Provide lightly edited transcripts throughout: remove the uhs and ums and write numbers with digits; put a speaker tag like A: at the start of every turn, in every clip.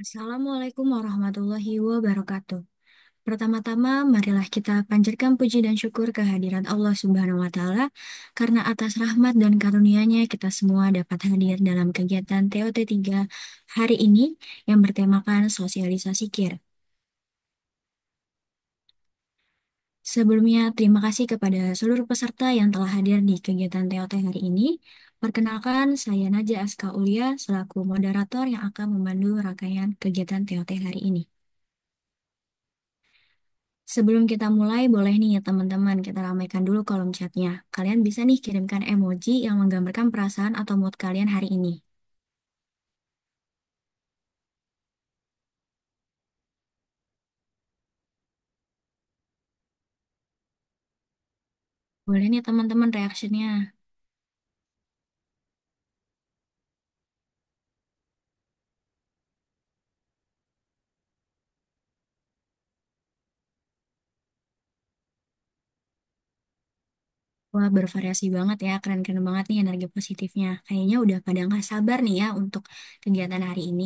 A: Assalamualaikum warahmatullahi wabarakatuh. Pertama-tama, marilah kita panjatkan puji dan syukur kehadirat Allah Subhanahu wa Ta'ala, karena atas rahmat dan karunia-Nya kita semua dapat hadir dalam kegiatan TOT 3 hari ini yang bertemakan sosialisasi KIR. Sebelumnya, terima kasih kepada seluruh peserta yang telah hadir di kegiatan TOT hari ini. Perkenalkan, saya Naja Aska Ulia selaku moderator yang akan memandu rangkaian kegiatan TOT hari ini. Sebelum kita mulai, boleh nih ya teman-teman, kita ramaikan dulu kolom chatnya. Kalian bisa nih kirimkan emoji yang menggambarkan perasaan atau mood kalian hari ini. Boleh nih teman-teman reactionnya. Wah, bervariasi banget ya, keren-keren banget nih energi positifnya. Kayaknya udah pada nggak sabar nih ya untuk kegiatan hari ini.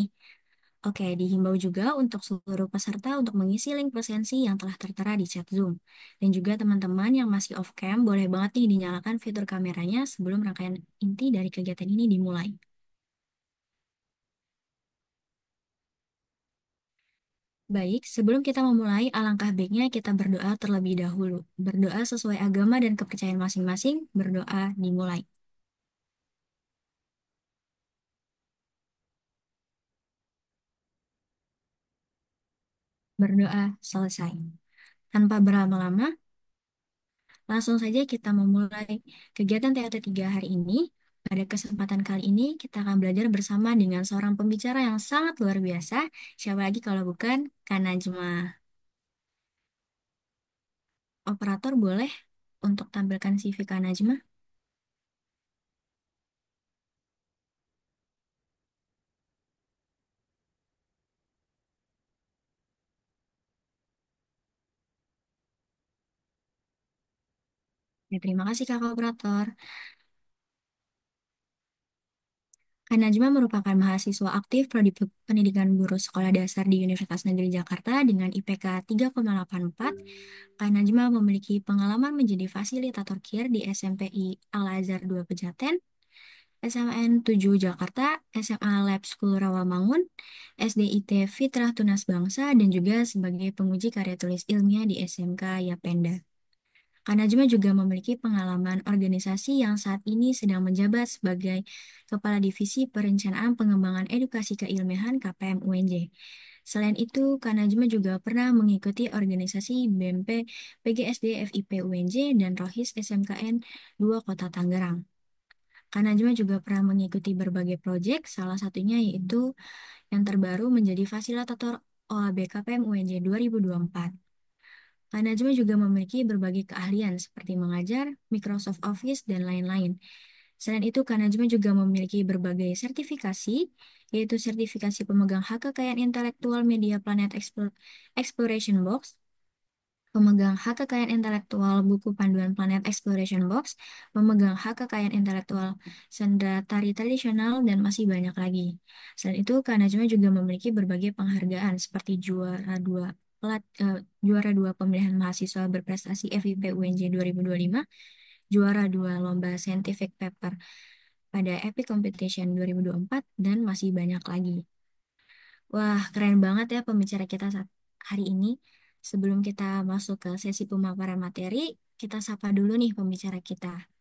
A: Oke, dihimbau juga untuk seluruh peserta untuk mengisi link presensi yang telah tertera di chat Zoom. Dan juga teman-teman yang masih off cam, boleh banget nih dinyalakan fitur kameranya sebelum rangkaian inti dari kegiatan ini dimulai. Baik, sebelum kita memulai, alangkah baiknya kita berdoa terlebih dahulu. Berdoa sesuai agama dan kepercayaan masing-masing, berdoa dimulai. Berdoa selesai. Tanpa berlama-lama, langsung saja kita memulai kegiatan TOT 3 hari ini. Pada kesempatan kali ini, kita akan belajar bersama dengan seorang pembicara yang sangat luar biasa. Siapa lagi kalau bukan Kak Najma. Operator boleh untuk tampilkan CV Kak Najma? Ya, terima kasih Kakak Operator. Kak Najma merupakan mahasiswa aktif Prodi Pendidikan Guru Sekolah Dasar di Universitas Negeri Jakarta dengan IPK 3,84. Kak Najma memiliki pengalaman menjadi fasilitator KIR di SMPI Al-Azhar 2 Pejaten, SMN 7 Jakarta, SMA Lab School Rawamangun, SDIT Fitrah Tunas Bangsa, dan juga sebagai penguji karya tulis ilmiah di SMK Yapenda. Kak Najma juga memiliki pengalaman organisasi yang saat ini sedang menjabat sebagai Kepala Divisi Perencanaan Pengembangan Edukasi Keilmiahan KPM UNJ. Selain itu, Kak Najma juga pernah mengikuti organisasi BMP PGSD FIP UNJ dan Rohis SMKN 2 Kota Tangerang. Kak Najma juga pernah mengikuti berbagai proyek, salah satunya yaitu yang terbaru menjadi fasilitator OAB KPM UNJ 2024. Kak Najma juga memiliki berbagai keahlian seperti mengajar, Microsoft Office, dan lain-lain. Selain itu, Kak Najma juga memiliki berbagai sertifikasi, yaitu sertifikasi pemegang hak kekayaan intelektual Media Planet Exploration Box, pemegang hak kekayaan intelektual buku panduan Planet Exploration Box, pemegang hak kekayaan intelektual senda tari tradisional, dan masih banyak lagi. Selain itu, Kak Najma juga memiliki berbagai penghargaan seperti juara dua pemilihan mahasiswa berprestasi FIP UNJ 2025, juara dua lomba scientific paper pada Epic Competition 2024, dan masih banyak lagi. Wah, keren banget ya pembicara kita saat hari ini. Sebelum kita masuk ke sesi pemaparan materi, kita sapa dulu nih pembicara kita.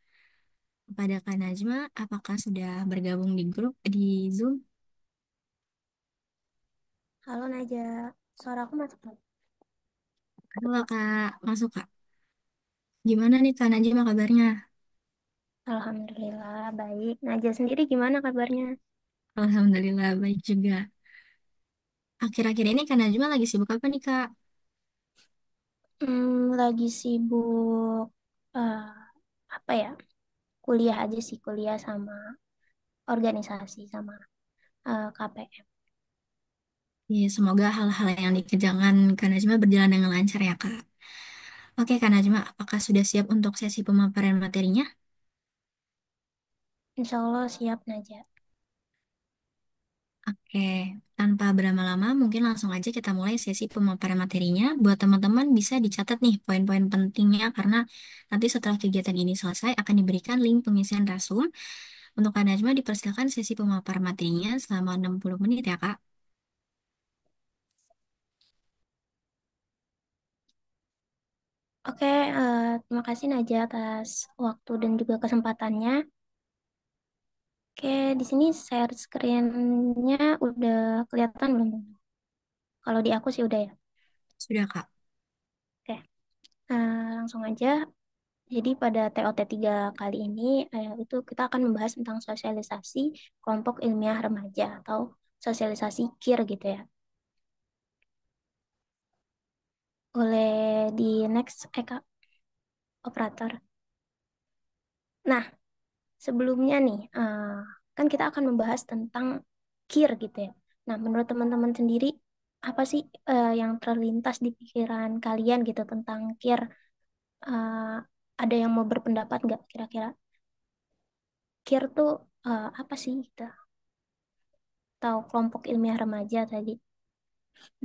A: Kepada Kak Najma, apakah sudah bergabung di grup di Zoom?
B: Halo Naja, suara aku masuk nggak?
A: Halo Kak, masuk Kak. Gimana nih Kak Najma kabarnya?
B: Alhamdulillah baik. Naja sendiri gimana kabarnya?
A: Alhamdulillah baik juga. Akhir-akhir ini Kak Najma lagi sibuk apa nih Kak?
B: Lagi sibuk eh, apa ya? Kuliah aja sih, kuliah sama organisasi sama KPM.
A: Ya, semoga hal-hal yang dikerjakan Kak Najma berjalan dengan lancar ya Kak. Oke Kak Najma, apakah sudah siap untuk sesi pemaparan materinya?
B: Insya Allah siap Naja.
A: Oke, tanpa berlama-lama, mungkin langsung aja kita mulai sesi pemaparan materinya. Buat teman-teman bisa dicatat nih poin-poin pentingnya karena nanti setelah kegiatan ini selesai akan diberikan link pengisian resume. Untuk Kak Najma dipersilakan sesi pemaparan materinya selama 60 menit ya Kak.
B: Oke, terima kasih Naja atas waktu dan juga kesempatannya. Oke, di sini share screen-nya udah kelihatan belum? Kalau di aku sih udah ya.
A: Sudah Kak.
B: Oke, langsung aja. Jadi pada TOT 3 kali ini itu kita akan membahas tentang sosialisasi kelompok ilmiah remaja atau sosialisasi KIR gitu ya. Boleh di next Eka operator. Nah, sebelumnya nih kan kita akan membahas tentang KIR gitu ya. Nah, menurut teman-teman sendiri apa sih yang terlintas di pikiran kalian gitu tentang KIR? Eh, ada yang mau berpendapat nggak kira-kira? KIR tuh apa sih gitu? Atau kelompok ilmiah remaja tadi?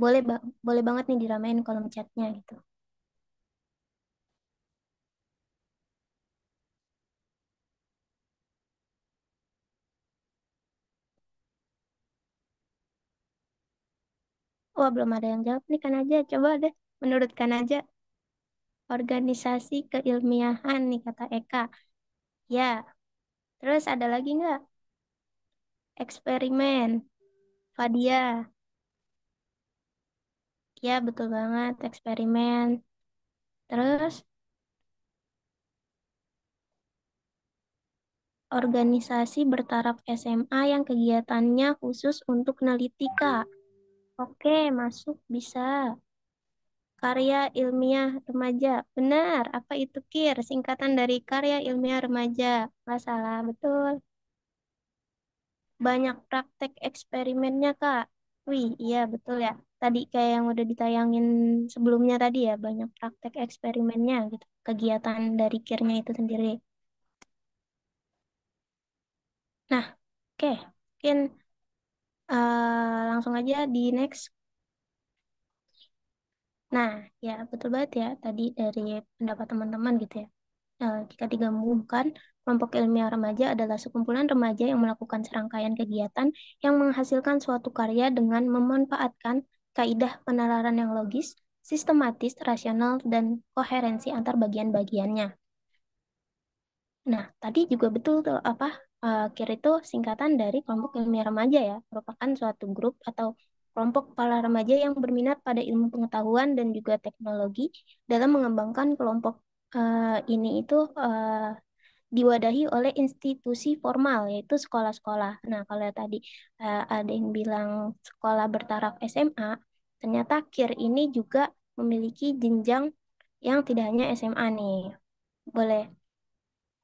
B: Boleh banget nih diramein kolom chatnya gitu. Wah, belum ada yang jawab nih kan aja. Coba deh, menurut kan aja organisasi keilmiahan nih kata Eka. Ya, terus ada lagi nggak? Eksperimen, Fadia. Ya, betul banget, eksperimen. Terus organisasi bertaraf SMA yang kegiatannya khusus untuk peneliti, Kak. Oke, masuk bisa. Karya ilmiah remaja. Benar, apa itu KIR? Singkatan dari karya ilmiah remaja. Nggak salah, betul. Banyak praktek eksperimennya, Kak. Wih, iya betul ya. Tadi kayak yang udah ditayangin sebelumnya tadi ya, banyak praktek eksperimennya gitu. Kegiatan dari KIR-nya itu sendiri. Nah, oke. Mungkin langsung aja di next. Nah, ya betul banget ya tadi dari pendapat teman-teman gitu ya. Jika digabungkan, kelompok ilmiah remaja adalah sekumpulan remaja yang melakukan serangkaian kegiatan yang menghasilkan suatu karya dengan memanfaatkan kaidah penalaran yang logis, sistematis, rasional, dan koherensi antar bagian-bagiannya. Nah, tadi juga betul tuh apa KIR itu singkatan dari kelompok ilmiah remaja ya, merupakan suatu grup atau kelompok para remaja yang berminat pada ilmu pengetahuan dan juga teknologi dalam mengembangkan kelompok ini itu diwadahi oleh institusi formal yaitu sekolah-sekolah. Nah, kalau tadi ada yang bilang sekolah bertaraf SMA, ternyata KIR ini juga memiliki jenjang yang tidak hanya SMA nih. Boleh.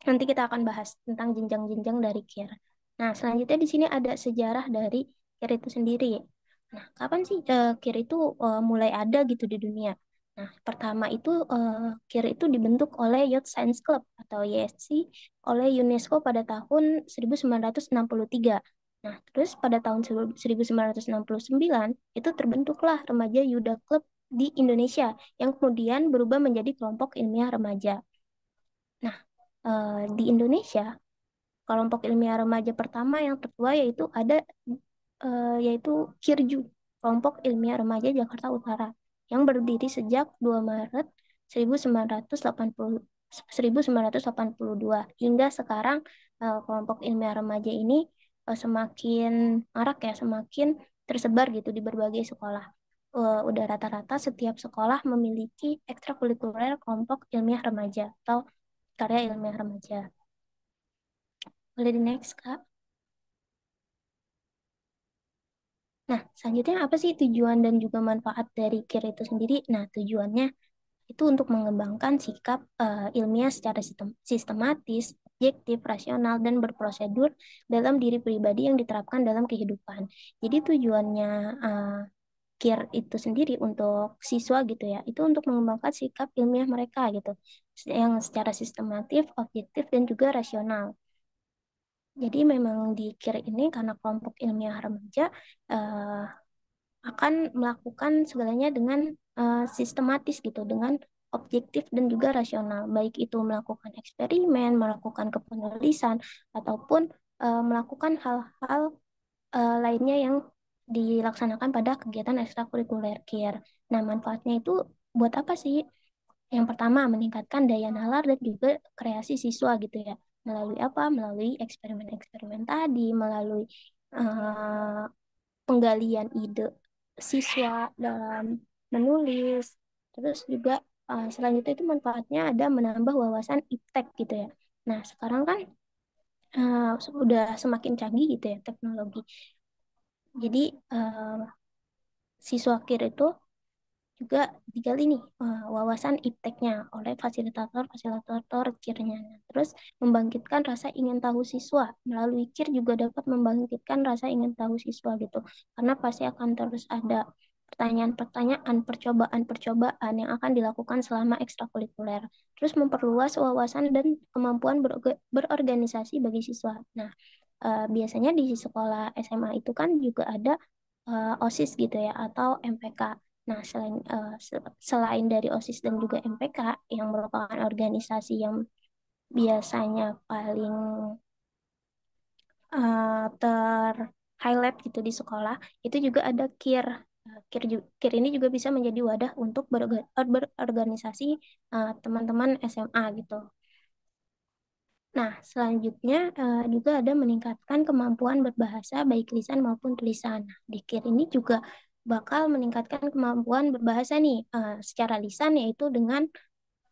B: Nanti kita akan bahas tentang jenjang-jenjang dari KIR. Nah, selanjutnya di sini ada sejarah dari KIR itu sendiri. Nah, kapan sih KIR itu mulai ada gitu di dunia? Nah, pertama itu KIR itu dibentuk oleh Youth Science Club atau YSC oleh UNESCO pada tahun 1963. Nah, terus pada tahun 1969 itu terbentuklah Remaja Yuda Club di Indonesia yang kemudian berubah menjadi kelompok ilmiah remaja. Nah, di Indonesia kelompok ilmiah remaja pertama yang tertua yaitu KIRJU, kelompok ilmiah remaja Jakarta Utara yang berdiri sejak 2 Maret 1980 1982 hingga sekarang. Kelompok ilmiah remaja ini semakin marak ya, semakin tersebar gitu di berbagai sekolah. Udah rata-rata setiap sekolah memiliki ekstrakurikuler kelompok ilmiah remaja atau karya ilmiah remaja. Boleh di next, Kak. Nah, selanjutnya apa sih tujuan dan juga manfaat dari KIR itu sendiri? Nah, tujuannya itu untuk mengembangkan sikap ilmiah secara sistematis, objektif, rasional, dan berprosedur dalam diri pribadi yang diterapkan dalam kehidupan. Jadi tujuannya KIR itu sendiri untuk siswa gitu ya, itu untuk mengembangkan sikap ilmiah mereka gitu, yang secara sistematif, objektif, dan juga rasional. Jadi memang di KIR ini karena kelompok ilmiah remaja eh, akan melakukan segalanya dengan sistematis gitu, dengan objektif dan juga rasional, baik itu melakukan eksperimen, melakukan kepenulisan, ataupun melakukan hal-hal lainnya yang dilaksanakan pada kegiatan ekstrakurikuler KIR. Nah, manfaatnya itu buat apa sih? Yang pertama, meningkatkan daya nalar dan juga kreasi siswa gitu ya. Melalui apa? Melalui eksperimen-eksperimen tadi, melalui eh, penggalian ide siswa dalam menulis. Terus juga selanjutnya itu manfaatnya ada menambah wawasan iptek gitu ya. Nah, sekarang kan sudah semakin canggih gitu ya teknologi. Jadi siswa KIR itu juga digali nih wawasan ipteknya oleh fasilitator-fasilitator KIR-nya. Nah, terus membangkitkan rasa ingin tahu siswa. Melalui KIR juga dapat membangkitkan rasa ingin tahu siswa gitu. Karena pasti akan terus ada pertanyaan-pertanyaan, percobaan-percobaan yang akan dilakukan selama ekstrakurikuler. Terus memperluas wawasan dan kemampuan berorganisasi bagi siswa. Nah, biasanya di sekolah SMA itu kan juga ada OSIS gitu ya atau MPK. Nah, selain dari OSIS dan juga MPK yang merupakan organisasi yang biasanya paling highlight gitu di sekolah, itu juga ada KIR. KIR ini juga bisa menjadi wadah untuk berorganisasi teman-teman SMA gitu. Nah, selanjutnya juga ada meningkatkan kemampuan berbahasa baik lisan maupun tulisan. Nah, di KIR ini juga bakal meningkatkan kemampuan berbahasa nih secara lisan yaitu dengan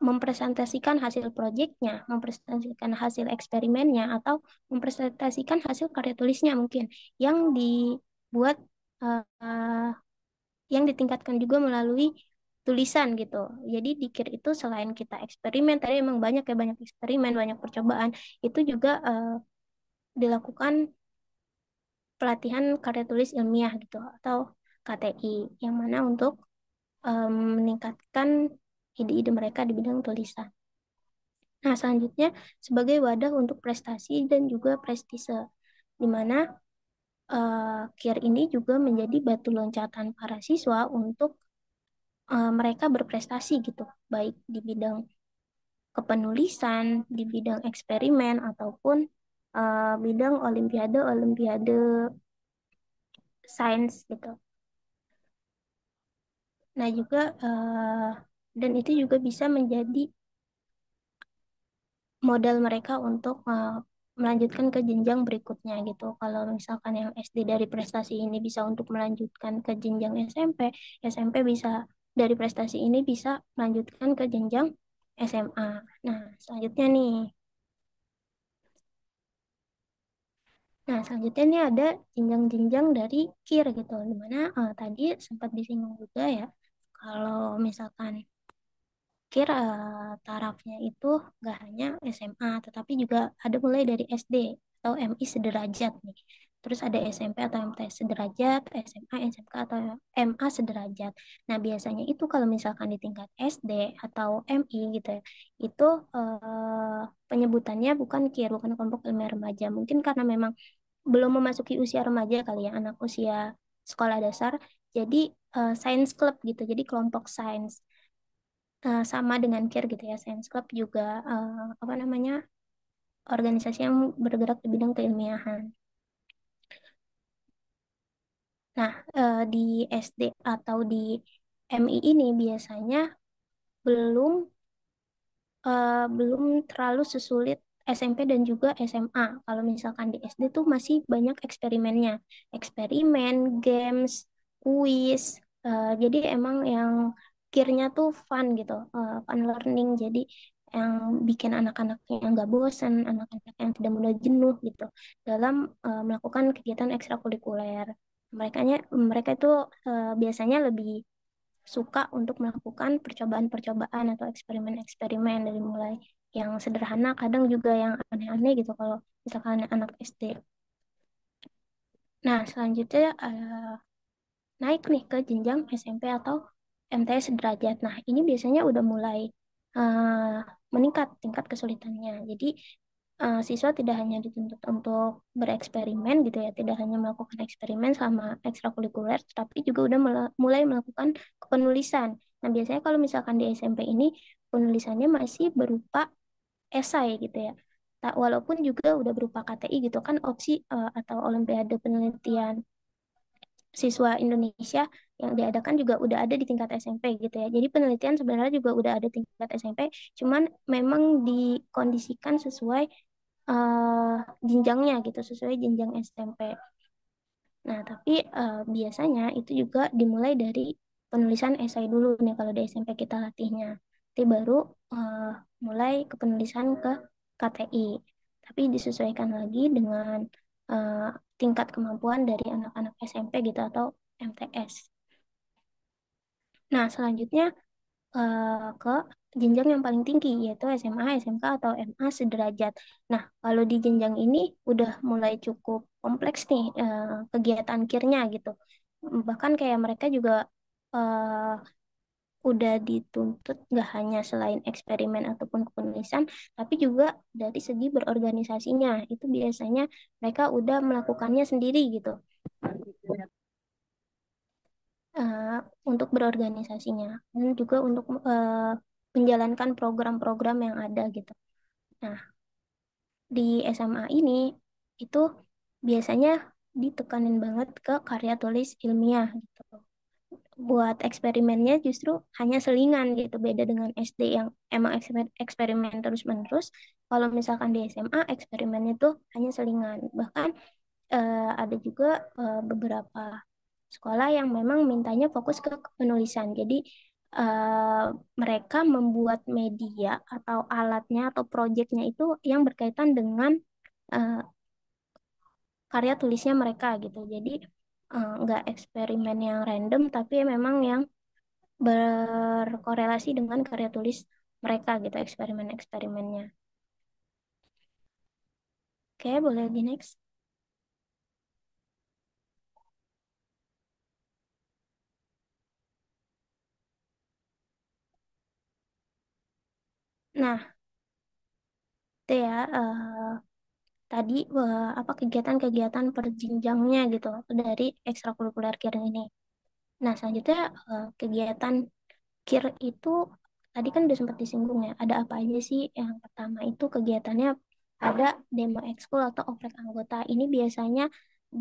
B: mempresentasikan hasil proyeknya, mempresentasikan hasil eksperimennya atau mempresentasikan hasil karya tulisnya mungkin yang dibuat uh, yang ditingkatkan juga melalui tulisan gitu. Jadi di KIR itu selain kita eksperimen, tadi emang banyak ya banyak eksperimen, banyak percobaan, itu juga dilakukan pelatihan karya tulis ilmiah gitu atau KTI yang mana untuk meningkatkan ide-ide mereka di bidang tulisan. Nah, selanjutnya sebagai wadah untuk prestasi dan juga prestise, di mana KIR ini juga menjadi batu loncatan para siswa untuk mereka berprestasi gitu, baik di bidang kepenulisan, di bidang eksperimen, ataupun bidang olimpiade-olimpiade sains gitu. Nah, juga dan itu juga bisa menjadi modal mereka untuk melanjutkan ke jenjang berikutnya gitu. Kalau misalkan yang SD dari prestasi ini bisa untuk melanjutkan ke jenjang SMP, SMP bisa dari prestasi ini bisa melanjutkan ke jenjang SMA. Nah, selanjutnya nih. Nah, selanjutnya ini ada jenjang-jenjang dari KIR gitu, dimana tadi sempat disinggung juga ya, kalau misalkan kira tarafnya itu gak hanya SMA, tetapi juga ada mulai dari SD atau MI sederajat nih. Terus ada SMP atau MTS sederajat, SMA, SMK atau MA sederajat. Nah, biasanya itu kalau misalkan di tingkat SD atau MI gitu ya, itu penyebutannya bukan KIR, bukan kelompok ilmiah remaja. Mungkin karena memang belum memasuki usia remaja kali ya, anak usia sekolah dasar. Jadi science club gitu, jadi kelompok sains. Sama dengan CARE gitu ya, Science Club juga apa namanya organisasi yang bergerak di bidang keilmiahan. Nah, di SD atau di MI ini biasanya belum belum terlalu sesulit SMP dan juga SMA. Kalau misalkan di SD tuh masih banyak eksperimennya, eksperimen, games, kuis. Jadi emang yang kirnya tuh fun gitu, fun learning. Jadi yang bikin anak-anaknya nggak bosan, anak-anak yang tidak mudah jenuh gitu dalam melakukan kegiatan ekstrakurikuler. Mereka itu biasanya lebih suka untuk melakukan percobaan-percobaan atau eksperimen-eksperimen dari mulai yang sederhana, kadang juga yang aneh-aneh gitu kalau misalkan anak SD. Nah, selanjutnya naik nih ke jenjang SMP atau MTS sederajat. Nah, ini biasanya udah mulai meningkat tingkat kesulitannya. Jadi siswa tidak hanya dituntut untuk bereksperimen gitu ya, tidak hanya melakukan eksperimen sama ekstrakurikuler, tapi juga udah mulai melakukan penulisan. Nah, biasanya kalau misalkan di SMP ini penulisannya masih berupa esai gitu ya. Tak, walaupun juga udah berupa KTI gitu kan opsi atau Olimpiade Penelitian Siswa Indonesia yang diadakan juga udah ada di tingkat SMP gitu ya. Jadi penelitian sebenarnya juga udah ada tingkat SMP, cuman memang dikondisikan sesuai eh, jenjangnya gitu, sesuai jenjang SMP. Nah, tapi biasanya itu juga dimulai dari penulisan esai dulu nih kalau di SMP kita latihnya. Nanti baru eh, mulai ke penulisan ke KTI. Tapi disesuaikan lagi dengan eh, tingkat kemampuan dari anak-anak SMP gitu atau MTS. Nah, selanjutnya ke jenjang yang paling tinggi yaitu SMA, SMK atau MA sederajat. Nah, kalau di jenjang ini udah mulai cukup kompleks nih kegiatan kirnya gitu. Bahkan kayak mereka juga eh, udah dituntut nggak hanya selain eksperimen ataupun kepenulisan, tapi juga dari segi berorganisasinya. Itu biasanya mereka udah melakukannya sendiri gitu. eh, untuk berorganisasinya dan juga untuk menjalankan program-program yang ada gitu. Nah, di SMA ini itu biasanya ditekanin banget ke karya tulis ilmiah gitu. Buat eksperimennya justru hanya selingan gitu, beda dengan SD yang emang eksperimen terus-menerus. Kalau misalkan di SMA eksperimennya tuh hanya selingan. Bahkan ada juga beberapa sekolah yang memang mintanya fokus ke penulisan. Jadi eh, mereka membuat media atau alatnya atau proyeknya itu yang berkaitan dengan eh, karya tulisnya mereka gitu. Jadi nggak eksperimen yang random, tapi memang yang berkorelasi dengan karya tulis mereka gitu, eksperimen-eksperimennya. Oke, boleh di next. Nah, itu ya tadi apa kegiatan-kegiatan perjenjangnya gitu dari ekstrakurikuler KIR ini. Nah, selanjutnya kegiatan KIR itu tadi kan udah sempat disinggung ya. Ada apa aja sih? Yang pertama itu kegiatannya ada demo ekskul atau oprek anggota. Ini biasanya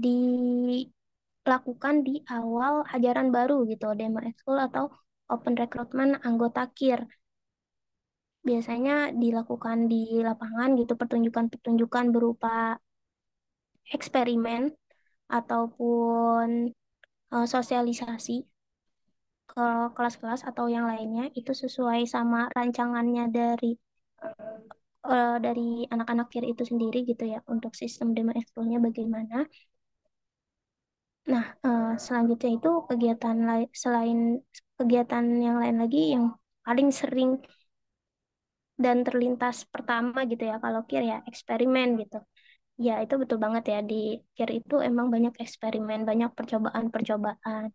B: dilakukan di awal ajaran baru gitu, demo ekskul atau open recruitment anggota KIR. Biasanya dilakukan di lapangan gitu, pertunjukan-pertunjukan berupa eksperimen ataupun sosialisasi ke kelas-kelas atau yang lainnya itu sesuai sama rancangannya dari anak-anak KIR itu sendiri gitu ya untuk sistem demo ekskulnya bagaimana. Nah, selanjutnya itu kegiatan lain selain kegiatan yang lain lagi yang paling sering dan terlintas pertama gitu ya kalau KIR ya eksperimen gitu. Ya, itu betul banget ya di KIR itu emang banyak eksperimen, banyak percobaan-percobaan.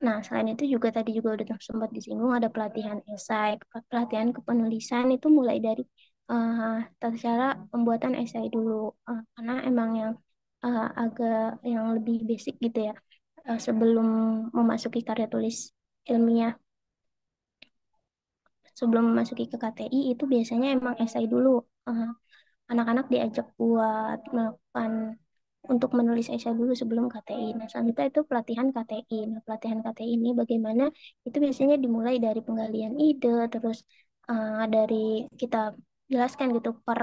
B: Nah, selain itu juga tadi juga udah sempat disinggung ada pelatihan esai, pelatihan kepenulisan itu mulai dari tata cara pembuatan esai dulu. Karena emang yang agak yang lebih basic gitu ya sebelum memasuki karya tulis ilmiah, sebelum memasuki ke KTI itu biasanya emang esai dulu. Eh, Anak-anak diajak buat melakukan untuk menulis esai dulu sebelum KTI. Nah, selanjutnya itu pelatihan KTI. Nah, pelatihan KTI ini bagaimana? Itu biasanya dimulai dari penggalian ide, terus dari kita jelaskan gitu per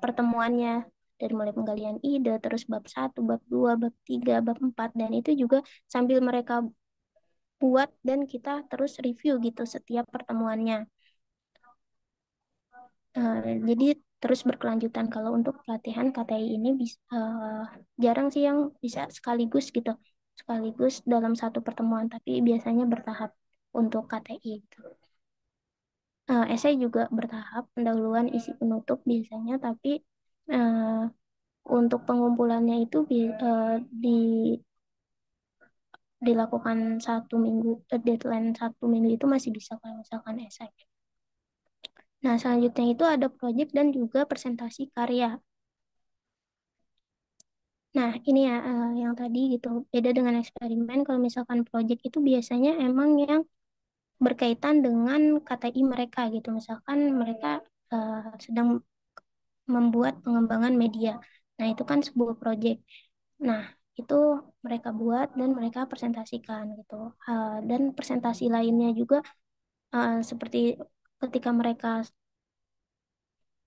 B: pertemuannya dari mulai penggalian ide, terus bab satu, bab 2, bab 3, bab 4, dan itu juga sambil mereka buat dan kita terus review gitu setiap pertemuannya. Jadi terus berkelanjutan kalau untuk pelatihan KTI ini bisa jarang sih yang bisa sekaligus gitu, sekaligus dalam satu pertemuan, tapi biasanya bertahap untuk KTI itu. Esai juga bertahap, pendahuluan, isi penutup biasanya, tapi eh, untuk pengumpulannya itu dilakukan 1 minggu, deadline 1 minggu itu masih bisa kalau misalkan esai. Nah, selanjutnya itu ada proyek dan juga presentasi karya. Nah, ini ya yang tadi gitu. Beda dengan eksperimen, kalau misalkan proyek itu biasanya emang yang berkaitan dengan KTI mereka gitu. Misalkan mereka sedang membuat pengembangan media. Nah, itu kan sebuah proyek. Nah, itu mereka buat dan mereka presentasikan gitu. Dan presentasi lainnya juga seperti ketika mereka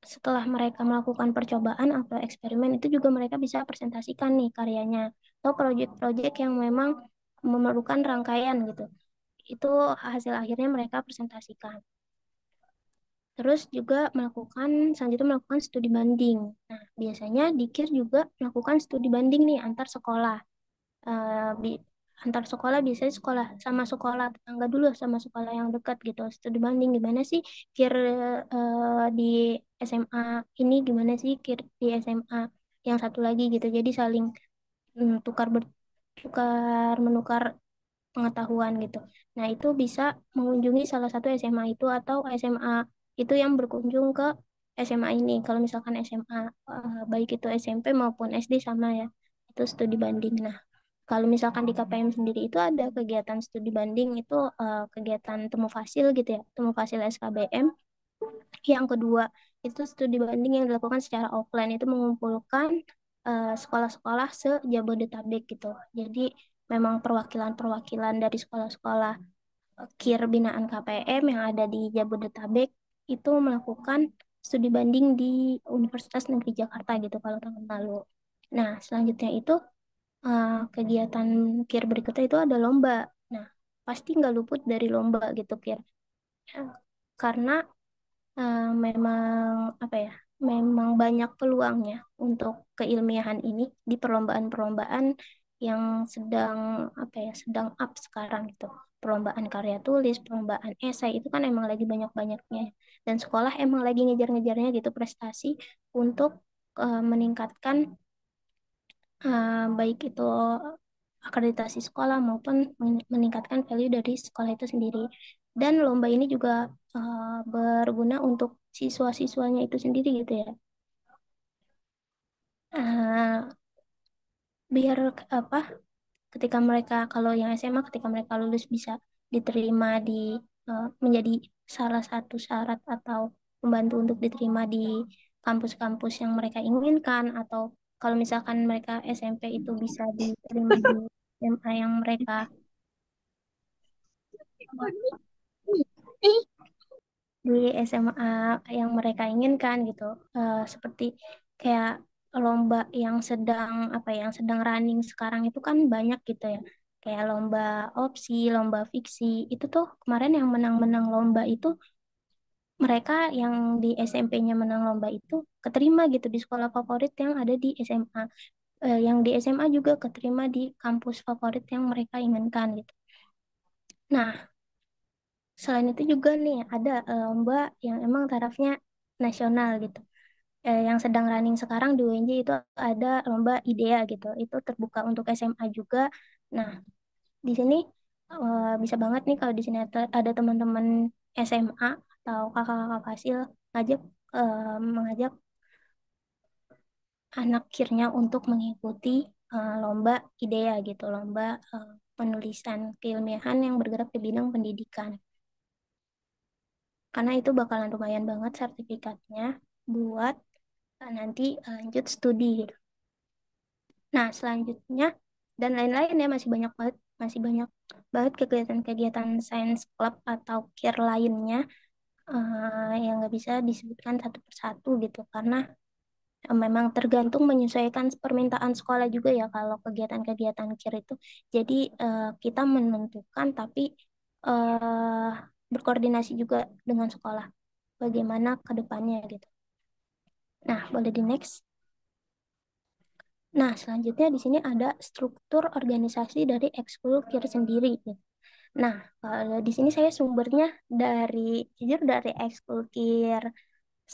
B: setelah mereka melakukan percobaan atau eksperimen itu juga mereka bisa presentasikan nih karyanya atau proyek-proyek yang memang memerlukan rangkaian gitu. Itu hasil akhirnya mereka presentasikan. Terus juga selanjutnya melakukan studi banding. Nah, biasanya di KIR juga melakukan studi banding nih antar sekolah. Eh, bi- Antar sekolah biasanya sekolah tetangga dulu sama sekolah yang dekat gitu. Studi banding gimana sih KIR di SMA ini, gimana sih KIR di SMA yang satu lagi gitu. Jadi saling tukar menukar pengetahuan gitu. Nah, itu bisa mengunjungi salah satu SMA itu atau SMA itu yang berkunjung ke SMA ini. Kalau misalkan SMA baik itu SMP maupun SD sama ya. Itu studi banding. Nah, kalau misalkan di KPM sendiri itu ada kegiatan studi banding itu kegiatan temu fasil gitu ya, temu fasil SKBM. Yang kedua itu studi banding yang dilakukan secara offline itu mengumpulkan sekolah-sekolah se-Jabodetabek gitu. Jadi memang perwakilan-perwakilan dari sekolah-sekolah KIR binaan KPM yang ada di Jabodetabek itu melakukan studi banding di Universitas Negeri Jakarta gitu kalau tahun lalu. Nah, selanjutnya itu kegiatan KIR berikutnya itu ada lomba. Nah, pasti nggak luput dari lomba gitu KIR. Eh, Karena memang apa ya, memang banyak peluangnya untuk keilmiahan ini di perlombaan-perlombaan yang sedang apa ya, sedang up sekarang gitu. Perlombaan karya tulis, perlombaan esai itu kan emang lagi banyak-banyaknya. Dan sekolah emang lagi ngejar-ngejarnya gitu prestasi untuk meningkatkan baik itu akreditasi sekolah maupun meningkatkan value dari sekolah itu sendiri. Dan lomba ini juga berguna untuk siswa-siswanya itu sendiri gitu ya. Eh, Biar apa? Ketika mereka kalau yang SMA ketika mereka lulus bisa diterima menjadi salah satu syarat atau membantu untuk diterima di kampus-kampus yang mereka inginkan, atau kalau misalkan mereka SMP itu bisa diterima di SMA yang mereka di SMA yang mereka inginkan gitu. Seperti kayak lomba yang sedang apa ya, yang sedang running sekarang itu kan banyak gitu ya, kayak lomba opsi, lomba fiksi. Itu tuh kemarin yang menang-menang lomba itu mereka yang di SMP-nya menang lomba itu keterima gitu di sekolah favorit yang ada di SMA. Yang di SMA juga keterima di kampus favorit yang mereka inginkan gitu. Nah, selain itu juga nih ada lomba yang emang tarafnya nasional gitu. Yang sedang running sekarang di UNJ itu ada lomba IDEA gitu. Itu terbuka untuk SMA juga. Nah, di sini bisa banget nih kalau di sini ada teman-teman SMA atau kakak-kakak Fasil mengajak anak kirnya untuk mengikuti lomba IDEA gitu, lomba penulisan keilmiahan yang bergerak di bidang pendidikan. Karena itu bakalan lumayan banget sertifikatnya buat nanti lanjut studi gitu. Nah, selanjutnya dan lain-lain ya masih banyak banget kegiatan-kegiatan science club atau care lainnya yang nggak bisa disebutkan satu persatu gitu karena memang tergantung menyesuaikan permintaan sekolah juga ya kalau kegiatan-kegiatan care itu. Jadi kita menentukan tapi eh, berkoordinasi juga dengan sekolah bagaimana ke depannya gitu. Nah, boleh di next. Nah, selanjutnya di sini ada struktur organisasi dari ekskul KIR sendiri gitu. Nah, kalau di sini saya sumbernya jujur dari ekskul KIR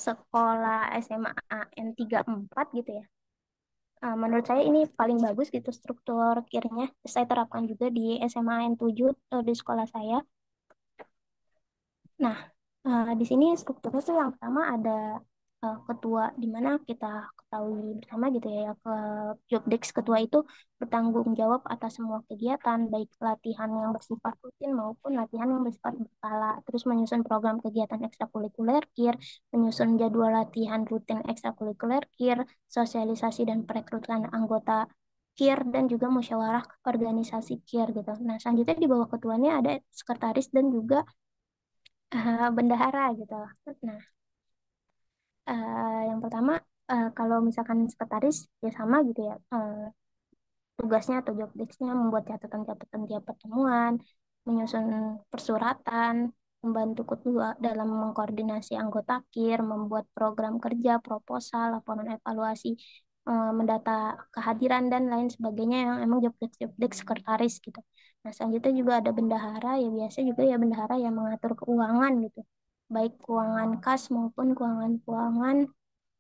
B: sekolah SMA N34 gitu ya. Menurut saya ini paling bagus gitu struktur KIR-nya. Saya terapkan juga di SMA N7 di sekolah saya. Nah, Di sini strukturnya tuh yang pertama ada ketua, di mana kita ketahui bersama gitu ya, ke job desk ketua itu bertanggung jawab atas semua kegiatan, baik latihan yang bersifat rutin maupun latihan yang bersifat berkala, terus menyusun program kegiatan ekstrakurikuler KIR, menyusun jadwal latihan rutin ekstrakurikuler KIR, sosialisasi dan perekrutan anggota KIR, dan juga musyawarah organisasi KIR gitu. Nah, selanjutnya di bawah ketuanya ada sekretaris dan juga bendahara gitu. Nah, yang pertama, kalau misalkan sekretaris ya sama gitu ya. Tugasnya atau job desk-nya membuat catatan-catatan tiap pertemuan, menyusun persuratan, membantu ketua dalam mengkoordinasi anggota KIR, membuat program kerja, proposal, laporan evaluasi, mendata kehadiran dan lain sebagainya yang emang job desk sekretaris gitu. Nah, selanjutnya juga ada bendahara, ya biasa juga ya bendahara yang mengatur keuangan gitu. Baik keuangan kas maupun keuangan-keuangan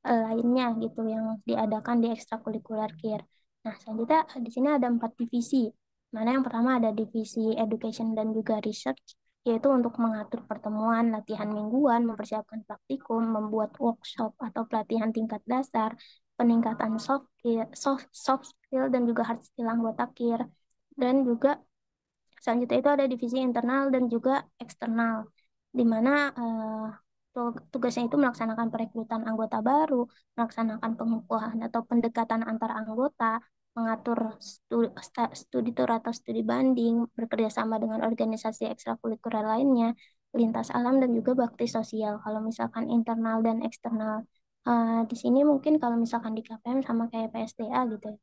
B: lainnya gitu yang diadakan di ekstrakurikuler KIR. Nah, selanjutnya di sini ada 4 divisi. Mana yang pertama ada divisi education dan juga research, yaitu untuk mengatur pertemuan, latihan mingguan, mempersiapkan praktikum, membuat workshop atau pelatihan tingkat dasar, peningkatan soft skill dan juga hard skill anggota KIR, dan juga selanjutnya itu ada divisi internal dan juga eksternal, di mana tugasnya itu melaksanakan perekrutan anggota baru, melaksanakan pengukuhan atau pendekatan antar anggota, mengatur studi tur atau studi banding, bekerja sama dengan organisasi ekstrakurikuler lainnya, lintas alam dan juga bakti sosial. Kalau misalkan internal dan eksternal, di sini mungkin kalau misalkan di KPM sama kayak PSDA gitu ya.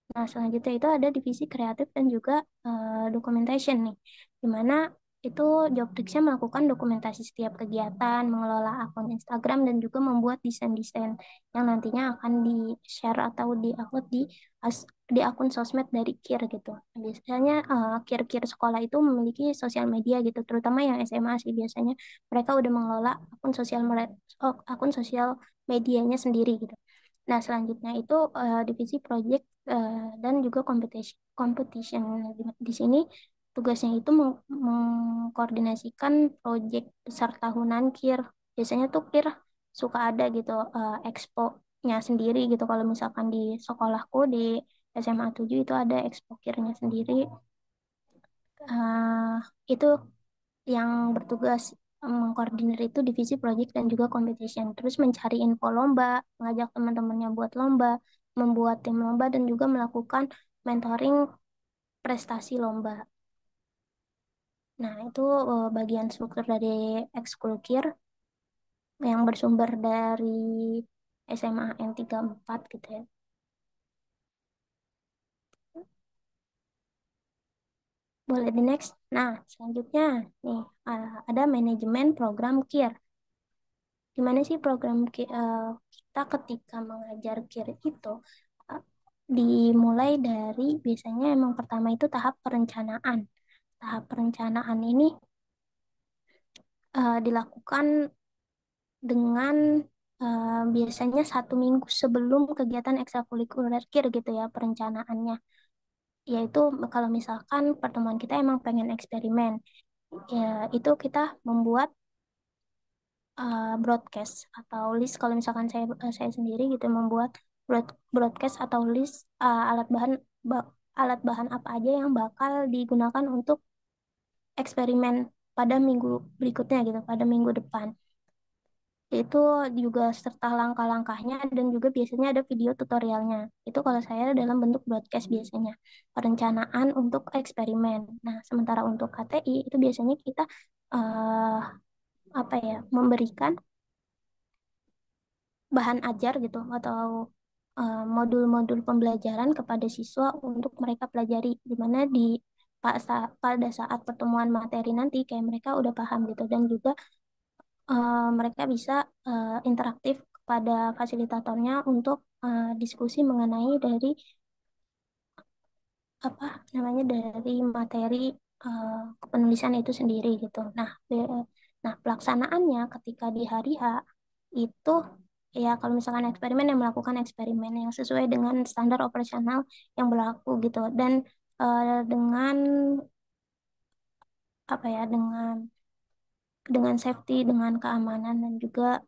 B: Nah, selanjutnya itu ada divisi kreatif dan juga documentation nih, di mana itu job desk-nya melakukan dokumentasi setiap kegiatan, mengelola akun Instagram, dan juga membuat desain-desain yang nantinya akan di-share atau di-upload di akun sosmed dari KIR gitu. Biasanya KIR-KIR sekolah itu memiliki sosial media gitu, terutama yang SMA sih biasanya mereka udah mengelola akun sosial medianya sendiri gitu. Nah, selanjutnya itu divisi project dan juga competition. Di sini tugasnya itu mengkoordinasikan project besar tahunan KIR. Biasanya tuh KIR suka ada gitu expo-nya sendiri gitu. Kalau misalkan di sekolahku di SMA 7 itu ada expo KIR-nya sendiri. Eh, itu yang bertugas mengkoordinir itu divisi project dan juga competition. Terus mencari info lomba, mengajak teman-temannya buat lomba, membuat tim lomba, dan juga melakukan mentoring prestasi lomba. Nah, itu bagian struktur dari ekskul KIR yang bersumber dari SMA N34 gitu ya. Boleh di next. Nah, selanjutnya nih ada manajemen program KIR. Gimana sih program kita ketika mengajar KIR itu uh, dimulai dari biasanya emang pertama itu tahap perencanaan. Tahap perencanaan ini dilakukan dengan biasanya 1 minggu sebelum kegiatan ekstrakurikuler KIR gitu ya perencanaannya. Yaitu kalau misalkan pertemuan kita emang pengen eksperimen, ya itu kita membuat broadcast atau list. Kalau misalkan saya sendiri gitu membuat broadcast atau list alat bahan apa aja yang bakal digunakan untuk eksperimen pada minggu berikutnya gitu, pada minggu depan. Itu juga serta langkah-langkahnya dan juga biasanya ada video tutorialnya. Itu kalau saya dalam bentuk broadcast biasanya. Perencanaan untuk eksperimen. Nah, sementara untuk KTI itu biasanya kita eh apa ya, memberikan bahan ajar gitu atau modul-modul pembelajaran kepada siswa untuk mereka pelajari, di mana pada saat pertemuan materi nanti kayak mereka udah paham gitu, dan juga mereka bisa interaktif kepada fasilitatornya untuk diskusi mengenai dari apa namanya dari materi kepenulisan itu sendiri gitu. Nah, pelaksanaannya ketika di hari H itu ya kalau misalkan eksperimen yang melakukan eksperimen yang sesuai dengan standar operasional yang berlaku gitu, dan dengan apa ya dengan dengan safety, dengan keamanan dan juga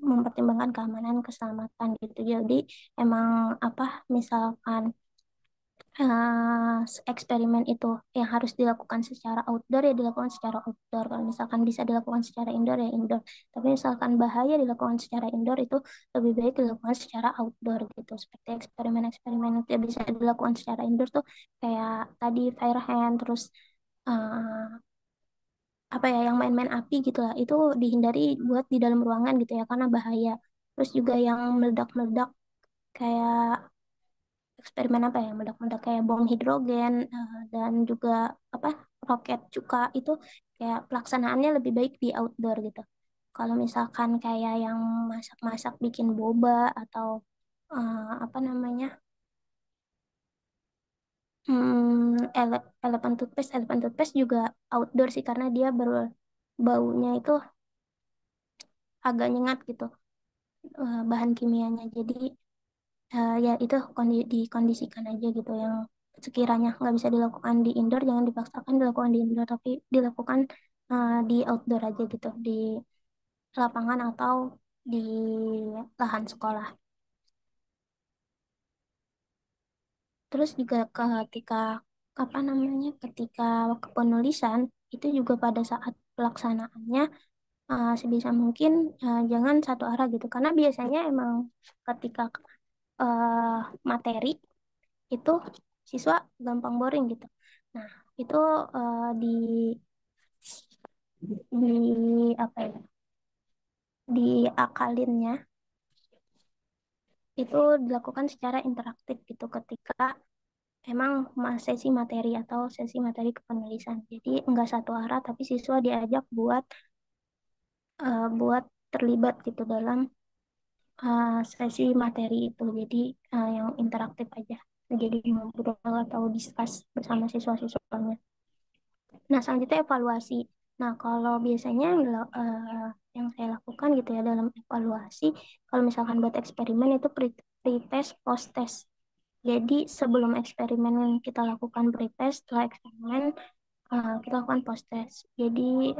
B: mempertimbangkan keamanan keselamatan gitu. Jadi emang apa misalkan eksperimen itu yang harus dilakukan secara outdoor ya dilakukan secara outdoor. Kalau misalkan bisa dilakukan secara indoor ya indoor. Tapi misalkan bahaya dilakukan secara indoor itu lebih baik dilakukan secara outdoor gitu. Seperti eksperimen-eksperimen itu ya bisa dilakukan secara indoor tuh kayak tadi fire hand terus eh, apa ya yang main-main api gitu lah. Itu dihindari buat di dalam ruangan gitu ya karena bahaya. Terus juga yang meledak-meledak kayak eksperimen apa ya meledak-meledak kayak bom hidrogen dan juga apa roket cuka itu kayak pelaksanaannya lebih baik di outdoor gitu. Kalau misalkan kayak yang masak-masak bikin boba atau apa namanya elephant toothpaste juga outdoor sih karena dia berbaunya itu agak nyengat gitu bahan kimianya. Jadi ya itu dikondisikan aja gitu yang sekiranya nggak bisa dilakukan di indoor jangan dipaksakan dilakukan di indoor tapi dilakukan di outdoor aja gitu di lapangan atau di lahan sekolah. Terus juga ketika apa namanya ketika penulisan itu juga pada saat pelaksanaannya sebisa mungkin jangan satu arah gitu karena biasanya emang ketika eh, materi itu siswa gampang boring gitu. Nah, itu di apa ya? Diakalinnya itu dilakukan secara interaktif gitu ketika emang sesi materi atau sesi materi kepenulisan. Jadi enggak satu arah tapi siswa diajak buat terlibat gitu dalam sesi materi itu. Jadi yang interaktif aja. Jadi ngobrol atau diskus bersama siswa-siswanya. Nah, selanjutnya evaluasi. Nah, kalau biasanya yang saya lakukan gitu ya dalam evaluasi, kalau misalkan buat eksperimen itu pre-test, post-test. Jadi sebelum eksperimen kita lakukan pre-test, setelah eksperimen kita lakukan post-test. Jadi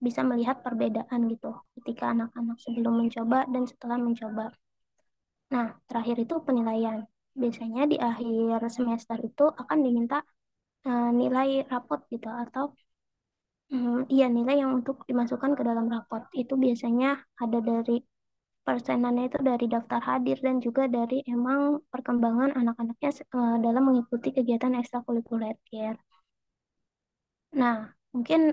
B: bisa melihat perbedaan gitu ketika anak-anak sebelum mencoba dan setelah mencoba. Nah, terakhir itu penilaian. Biasanya di akhir semester itu akan diminta nilai rapot gitu atau iya, nilai yang untuk dimasukkan ke dalam raport itu biasanya ada dari persenannya itu dari daftar hadir dan juga dari emang perkembangan anak-anaknya dalam mengikuti kegiatan ekstrakurikuler. Nah, mungkin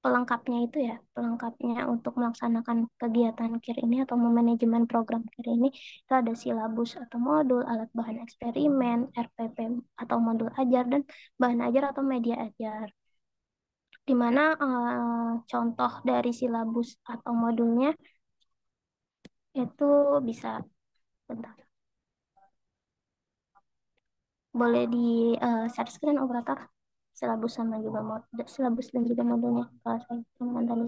B: pelengkapnya itu ya, pelengkapnya untuk melaksanakan kegiatan KIR ini atau memanajemen program KIR ini itu ada silabus atau modul, alat bahan eksperimen, RPP atau modul ajar dan bahan ajar atau media ajar. Di mana contoh dari silabus atau modulnya itu bisa bentar boleh di share screen operator silabus sama juga silabus dan juga modulnya kalau saya temukan tadi.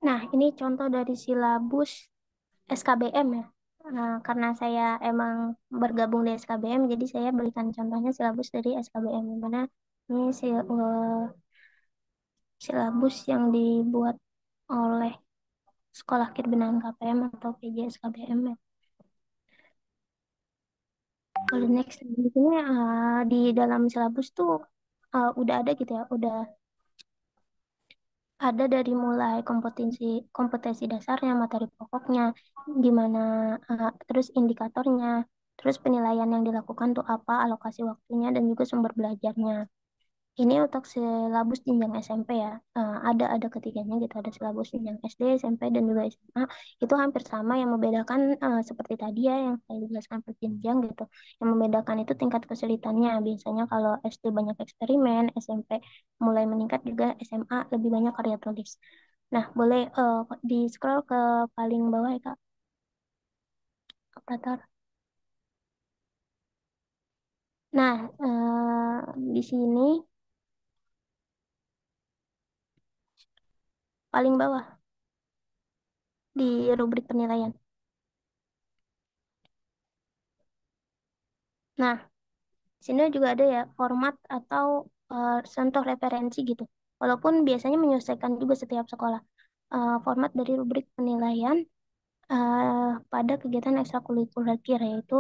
B: Nah, ini contoh dari silabus SKBM ya. Nah, karena saya emang bergabung di SKBM, jadi saya berikan contohnya silabus dari SKBM, di mana ini silabus yang dibuat oleh Sekolah Kirbinaan KPM atau PJ SKBM ya. Kalau next di sini di dalam silabus tuh udah ada gitu ya, udah ada dari mulai kompetensi kompetensi dasarnya, materi pokoknya, gimana terus indikatornya, terus penilaian yang dilakukan tuh apa, alokasi waktunya dan juga sumber belajarnya. Ini untuk silabus jenjang SMP ya. Ada ketiganya gitu, ada silabus jenjang SD, SMP dan juga SMA. Itu hampir sama yang membedakan seperti tadi ya yang saya jelaskan per jenjang gitu. Yang membedakan itu tingkat kesulitannya. Biasanya kalau SD banyak eksperimen, SMP mulai meningkat juga SMA lebih banyak karya tulis. Nah, boleh di scroll ke paling bawah ya Kak, operator. Nah, di sini paling bawah di rubrik penilaian. Nah, di sini juga ada ya format atau contoh referensi gitu. Walaupun biasanya menyesuaikan juga setiap sekolah. Format dari rubrik penilaian pada kegiatan ekstrakurikuler yaitu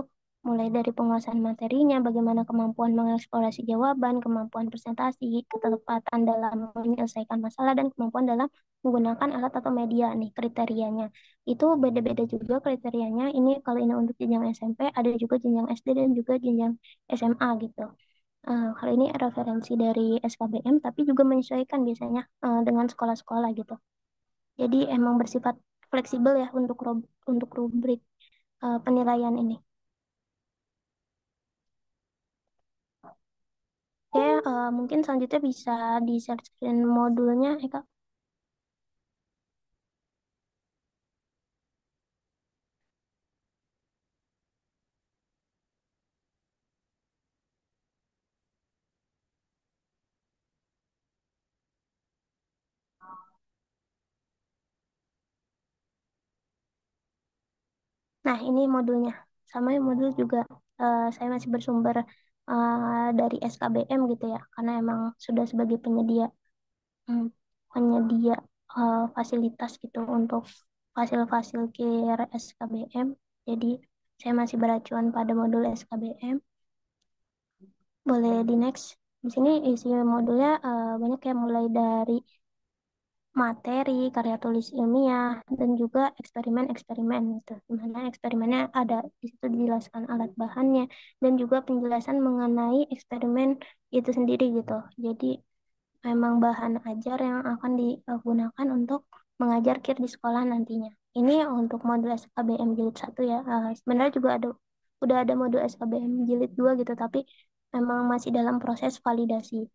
B: mulai dari penguasaan materinya, bagaimana kemampuan mengeksplorasi jawaban, kemampuan presentasi, ketepatan dalam menyelesaikan masalah, dan kemampuan dalam menggunakan alat atau media nih kriterianya. Itu beda-beda juga kriterianya. Ini kalau ini untuk jenjang SMP, ada juga jenjang SD dan juga jenjang SMA gitu. Kalau ini referensi dari SKBM, tapi juga menyesuaikan biasanya dengan sekolah-sekolah gitu. Jadi emang bersifat fleksibel ya untuk untuk rubrik penilaian ini. Oke, mungkin selanjutnya bisa di share screen modulnya, Eka. Nah, ini modulnya. Sama yang modul juga saya masih bersumber dari SKBM gitu ya, karena emang sudah sebagai penyedia hmm, penyedia fasilitas gitu untuk fasil-fasil care SKBM. Jadi saya masih beracuan pada modul SKBM. Boleh di next. Di sini isi modulnya banyak ya, mulai dari materi, karya tulis ilmiah, dan juga eksperimen-eksperimen gitu. Dimana eksperimennya ada di situ dijelaskan alat bahannya dan juga penjelasan mengenai eksperimen itu sendiri gitu. Jadi memang bahan ajar yang akan digunakan untuk mengajar KIR di sekolah nantinya. Ini untuk modul SKBM jilid 1 ya. Sebenarnya juga udah ada modul SKBM jilid 2 gitu, tapi memang masih dalam proses validasi.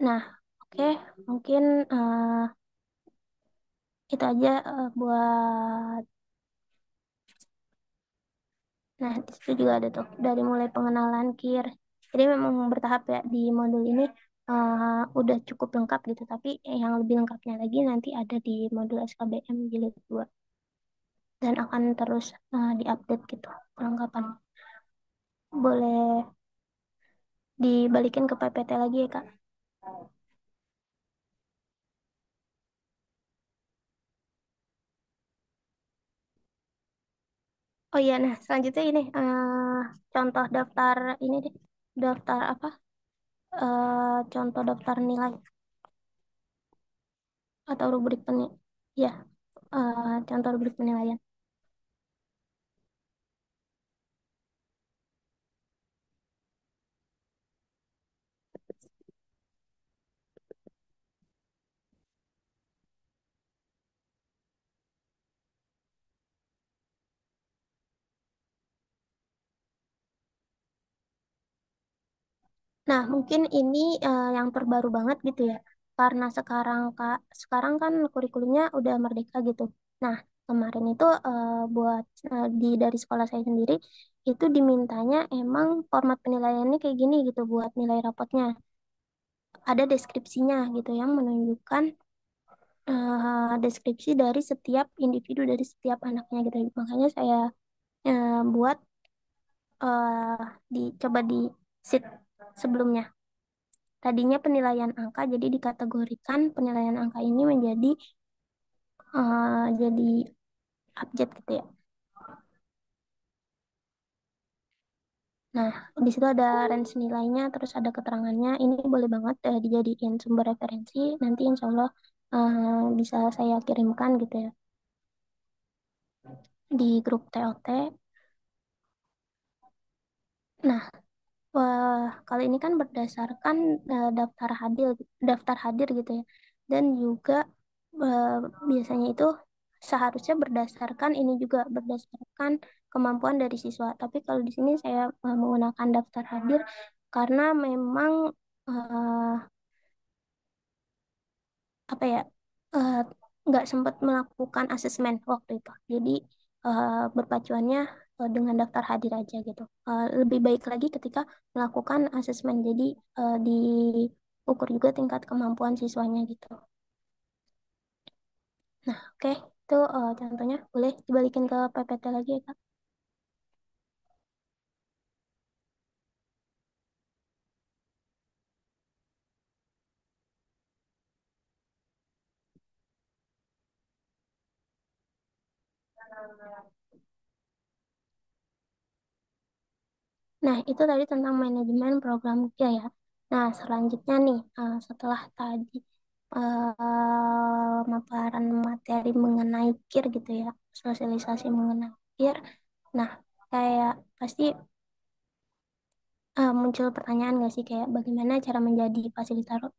B: Nah, oke, mungkin itu aja buat. Nah, di situ juga ada tuh dari mulai pengenalan KIR. Jadi memang bertahap ya di modul ini udah cukup lengkap gitu. Tapi yang lebih lengkapnya lagi nanti ada di modul SKBM jilid 2 dan akan terus diupdate gitu perlengkapan. Boleh dibalikin ke PPT lagi ya, Kak. Oh iya, nah selanjutnya ini contoh daftar ini deh. Daftar apa? Contoh daftar nilai atau rubrik penilaian. Ya, contoh rubrik penilaian. Nah, mungkin ini yang terbaru banget gitu ya. Karena sekarang kan kurikulumnya udah merdeka gitu. Nah, kemarin itu buat dari sekolah saya sendiri itu dimintanya emang format penilaiannya kayak gini gitu buat nilai rapotnya. Ada deskripsinya gitu yang menunjukkan deskripsi dari setiap individu dari setiap anaknya gitu. Makanya saya buat eh, coba di sheet sebelumnya. Tadinya penilaian angka, jadi dikategorikan penilaian angka ini menjadi jadi abjad gitu ya. Nah, di situ ada range nilainya, terus ada keterangannya. Ini boleh banget dijadiin sumber referensi. Nanti insya Allah bisa saya kirimkan gitu ya di grup TOT. Nah, kalau ini kan berdasarkan daftar hadir gitu ya. Dan juga eh, biasanya itu seharusnya berdasarkan ini juga berdasarkan kemampuan dari siswa. Tapi kalau di sini saya menggunakan daftar hadir karena memang eh, apa ya eh, nggak sempat melakukan asesmen waktu itu. Jadi berpacuannya dengan daftar hadir aja gitu. Lebih baik lagi ketika melakukan asesmen. Jadi diukur juga tingkat kemampuan siswanya gitu. Nah, oke, itu contohnya boleh dibalikin ke PPT lagi ya, Kak. Nah, itu tadi tentang manajemen program kerja ya. Nah, selanjutnya nih, setelah tadi pemaparan materi mengenai KIR gitu ya, sosialisasi mengenai KIR. Nah, kayak pasti muncul pertanyaan nggak sih kayak bagaimana cara menjadi fasilitator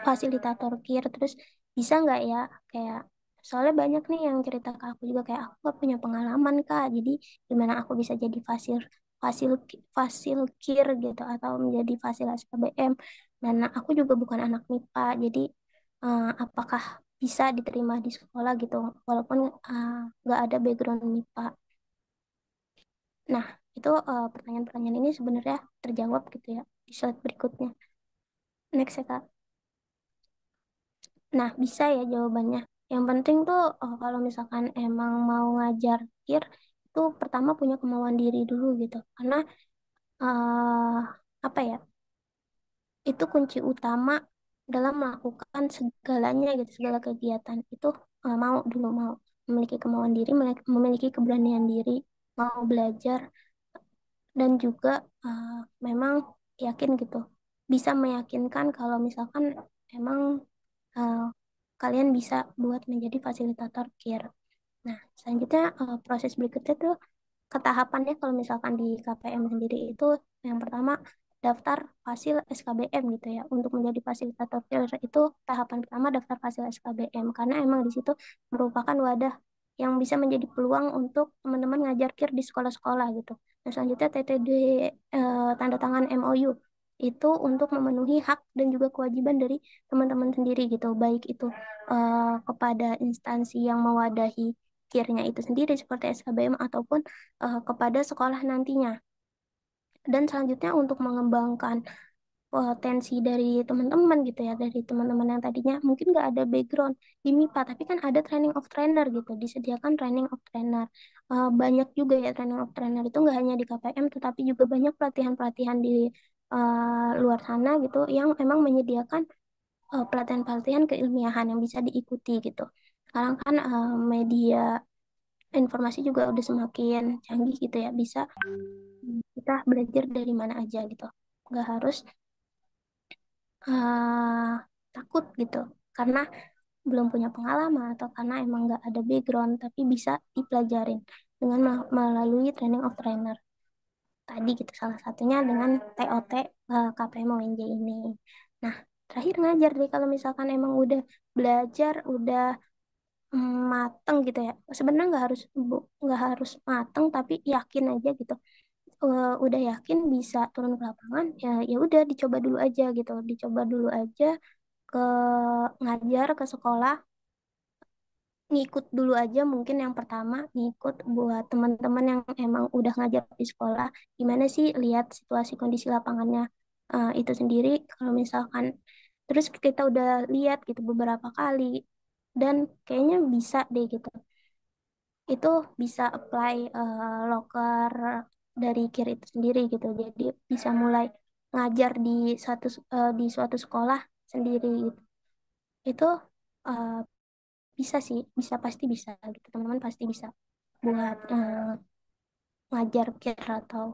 B: fasilitator KIR, terus bisa nggak ya kayak soalnya banyak nih yang cerita ke aku juga kayak aku nggak punya pengalaman Kak, jadi gimana aku bisa jadi fasil fasil KIR gitu atau menjadi fasil SKBM, dan aku juga bukan anak MIPA, jadi apakah bisa diterima di sekolah gitu walaupun nggak ada background MIPA. Nah, itu pertanyaan-pertanyaan ini sebenarnya terjawab gitu ya di slide berikutnya. Next ya, Kak. Nah, bisa ya jawabannya. Yang penting tuh kalau misalkan emang mau ngajar kir, itu pertama punya kemauan diri dulu gitu. Karena eh apa ya, itu kunci utama dalam melakukan segalanya gitu, segala kegiatan. Itu mau dulu, mau memiliki kemauan diri, memiliki keberanian diri, mau belajar, dan juga memang yakin gitu bisa meyakinkan kalau misalkan emang eh, kalian bisa buat menjadi fasilitator care. Nah, selanjutnya proses berikutnya tuh ketahapannya kalau misalkan di KPM sendiri itu yang pertama daftar fasil SKBM gitu ya. Untuk menjadi fasilitator care itu tahapan pertama daftar fasil SKBM karena emang di situ merupakan wadah yang bisa menjadi peluang untuk teman-teman ngajar kir di sekolah-sekolah gitu. Nah, selanjutnya TTD tanda tangan MOU itu untuk memenuhi hak dan juga kewajiban dari teman-teman sendiri gitu, baik itu kepada instansi yang mewadahi kirnya itu sendiri seperti SKBM ataupun kepada sekolah nantinya. Dan selanjutnya untuk mengembangkan potensi dari teman-teman gitu ya, dari teman-teman yang tadinya mungkin nggak ada background di MIPA tapi kan ada training of trainer gitu, disediakan training of trainer. Banyak juga ya training of trainer itu nggak hanya di KPM tetapi juga banyak pelatihan-pelatihan di luar sana gitu yang emang menyediakan pelatihan-pelatihan keilmiahan yang bisa diikuti gitu. Sekarang kan media informasi juga udah semakin canggih gitu ya, bisa kita belajar dari mana aja gitu, nggak harus uh, takut gitu karena belum punya pengalaman atau karena emang nggak ada background, tapi bisa dipelajarin dengan melalui training of trainer tadi gitu, salah satunya dengan TOT KPM ONJ ini. Nah, terakhir ngajar deh kalau misalkan emang udah belajar udah mateng gitu ya, sebenarnya nggak harus mateng tapi yakin aja gitu. Udah yakin bisa turun ke lapangan ya, ya udah dicoba dulu aja gitu, dicoba dulu aja ke ngajar ke sekolah, ngikut dulu aja mungkin yang pertama, ngikut buat teman-teman yang emang udah ngajar di sekolah gimana sih lihat situasi kondisi lapangannya itu sendiri. Kalau misalkan terus kita udah lihat gitu beberapa kali dan kayaknya bisa deh gitu, itu bisa apply loker dari KIR itu sendiri gitu. Jadi bisa mulai ngajar di di suatu sekolah sendiri gitu. Itu eh, bisa sih, bisa pasti bisa gitu. Teman-teman pasti bisa buat ngajar KIR atau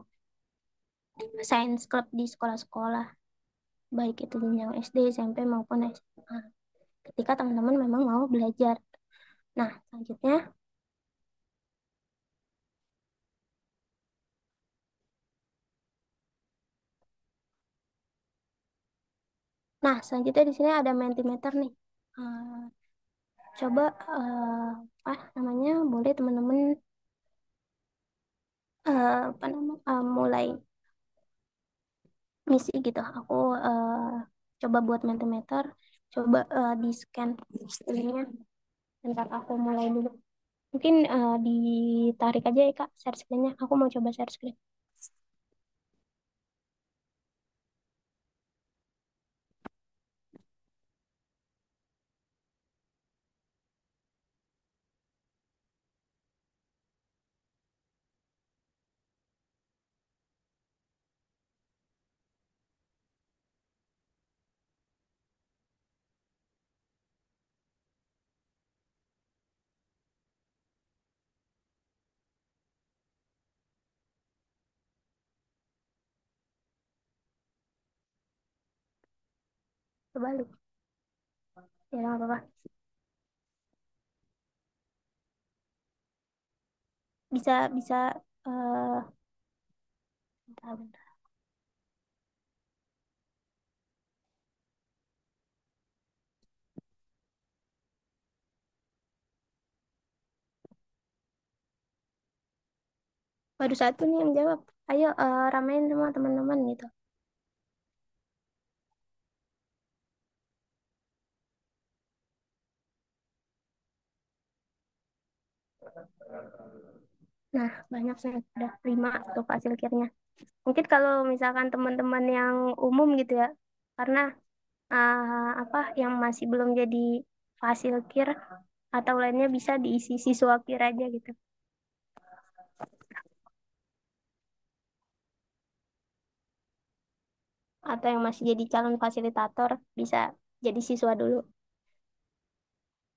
B: science club di sekolah-sekolah baik itu jenjang SD, SMP maupun SMA. Ketika teman-teman memang mau belajar. Nah, selanjutnya selanjutnya di sini ada Mentimeter nih. Eh, Coba apa namanya? Boleh teman-teman mulai misi gitu. Aku coba buat Mentimeter, coba di scan screen-nya. Bentar aku mulai dulu. Mungkin ditarik aja ya Kak share screen-nya. Aku mau coba share screen. Kebalik. Ya nggak apa-apa. Bisa bisa eh bentar, bentar. Baru satu nih yang jawab. Ayo ramein semua teman-teman gitu. Nah, banyak sih. Udah 5 tuh hasil akhirnya. Mungkin kalau misalkan teman-teman yang umum gitu ya, karena apa yang masih belum jadi hasil kir atau lainnya bisa diisi siswa kir aja gitu. Atau yang masih jadi calon fasilitator bisa jadi siswa dulu.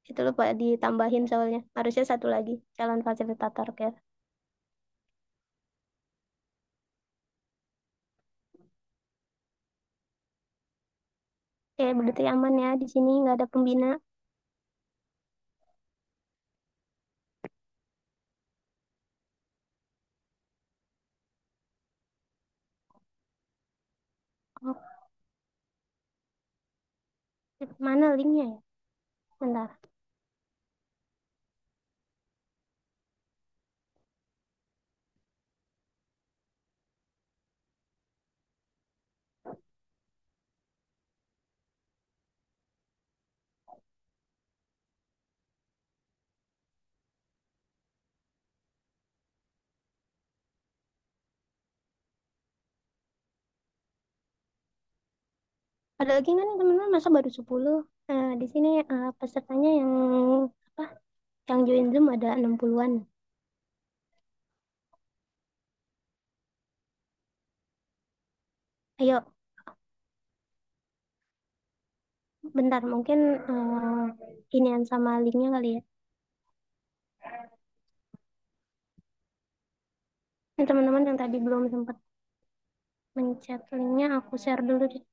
B: Itu lupa ditambahin soalnya. Harusnya satu lagi calon fasilitator kir. Berarti aman ya di sini nggak ada pembina. Oh, mana linknya ya? Bentar. Ada lagi nggak nih teman-teman? Masa baru 10? Di sini pesertanya yang apa? Yang join Zoom ada 60-an. Ayo, bentar mungkin inian sama linknya kali ya. Ini teman-teman yang tadi belum sempat mencet linknya, aku share dulu deh.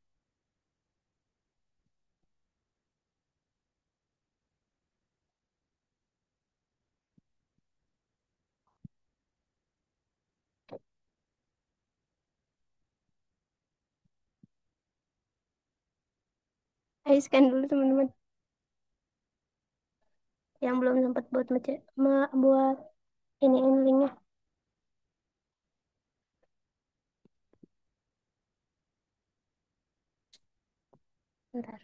B: Ayo scan dulu teman-teman yang belum sempat buat buat ini linknya. Bentar.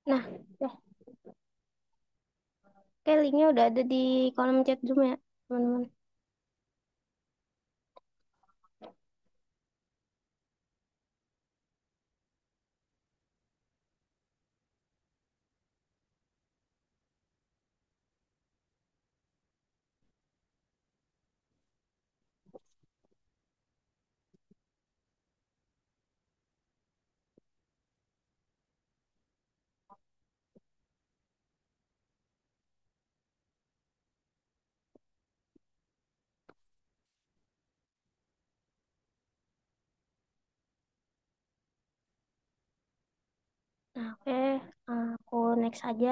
B: Nah, ya. Oke, linknya udah ada di kolom chat Zoom ya, teman-teman. Nah, oke, aku next aja.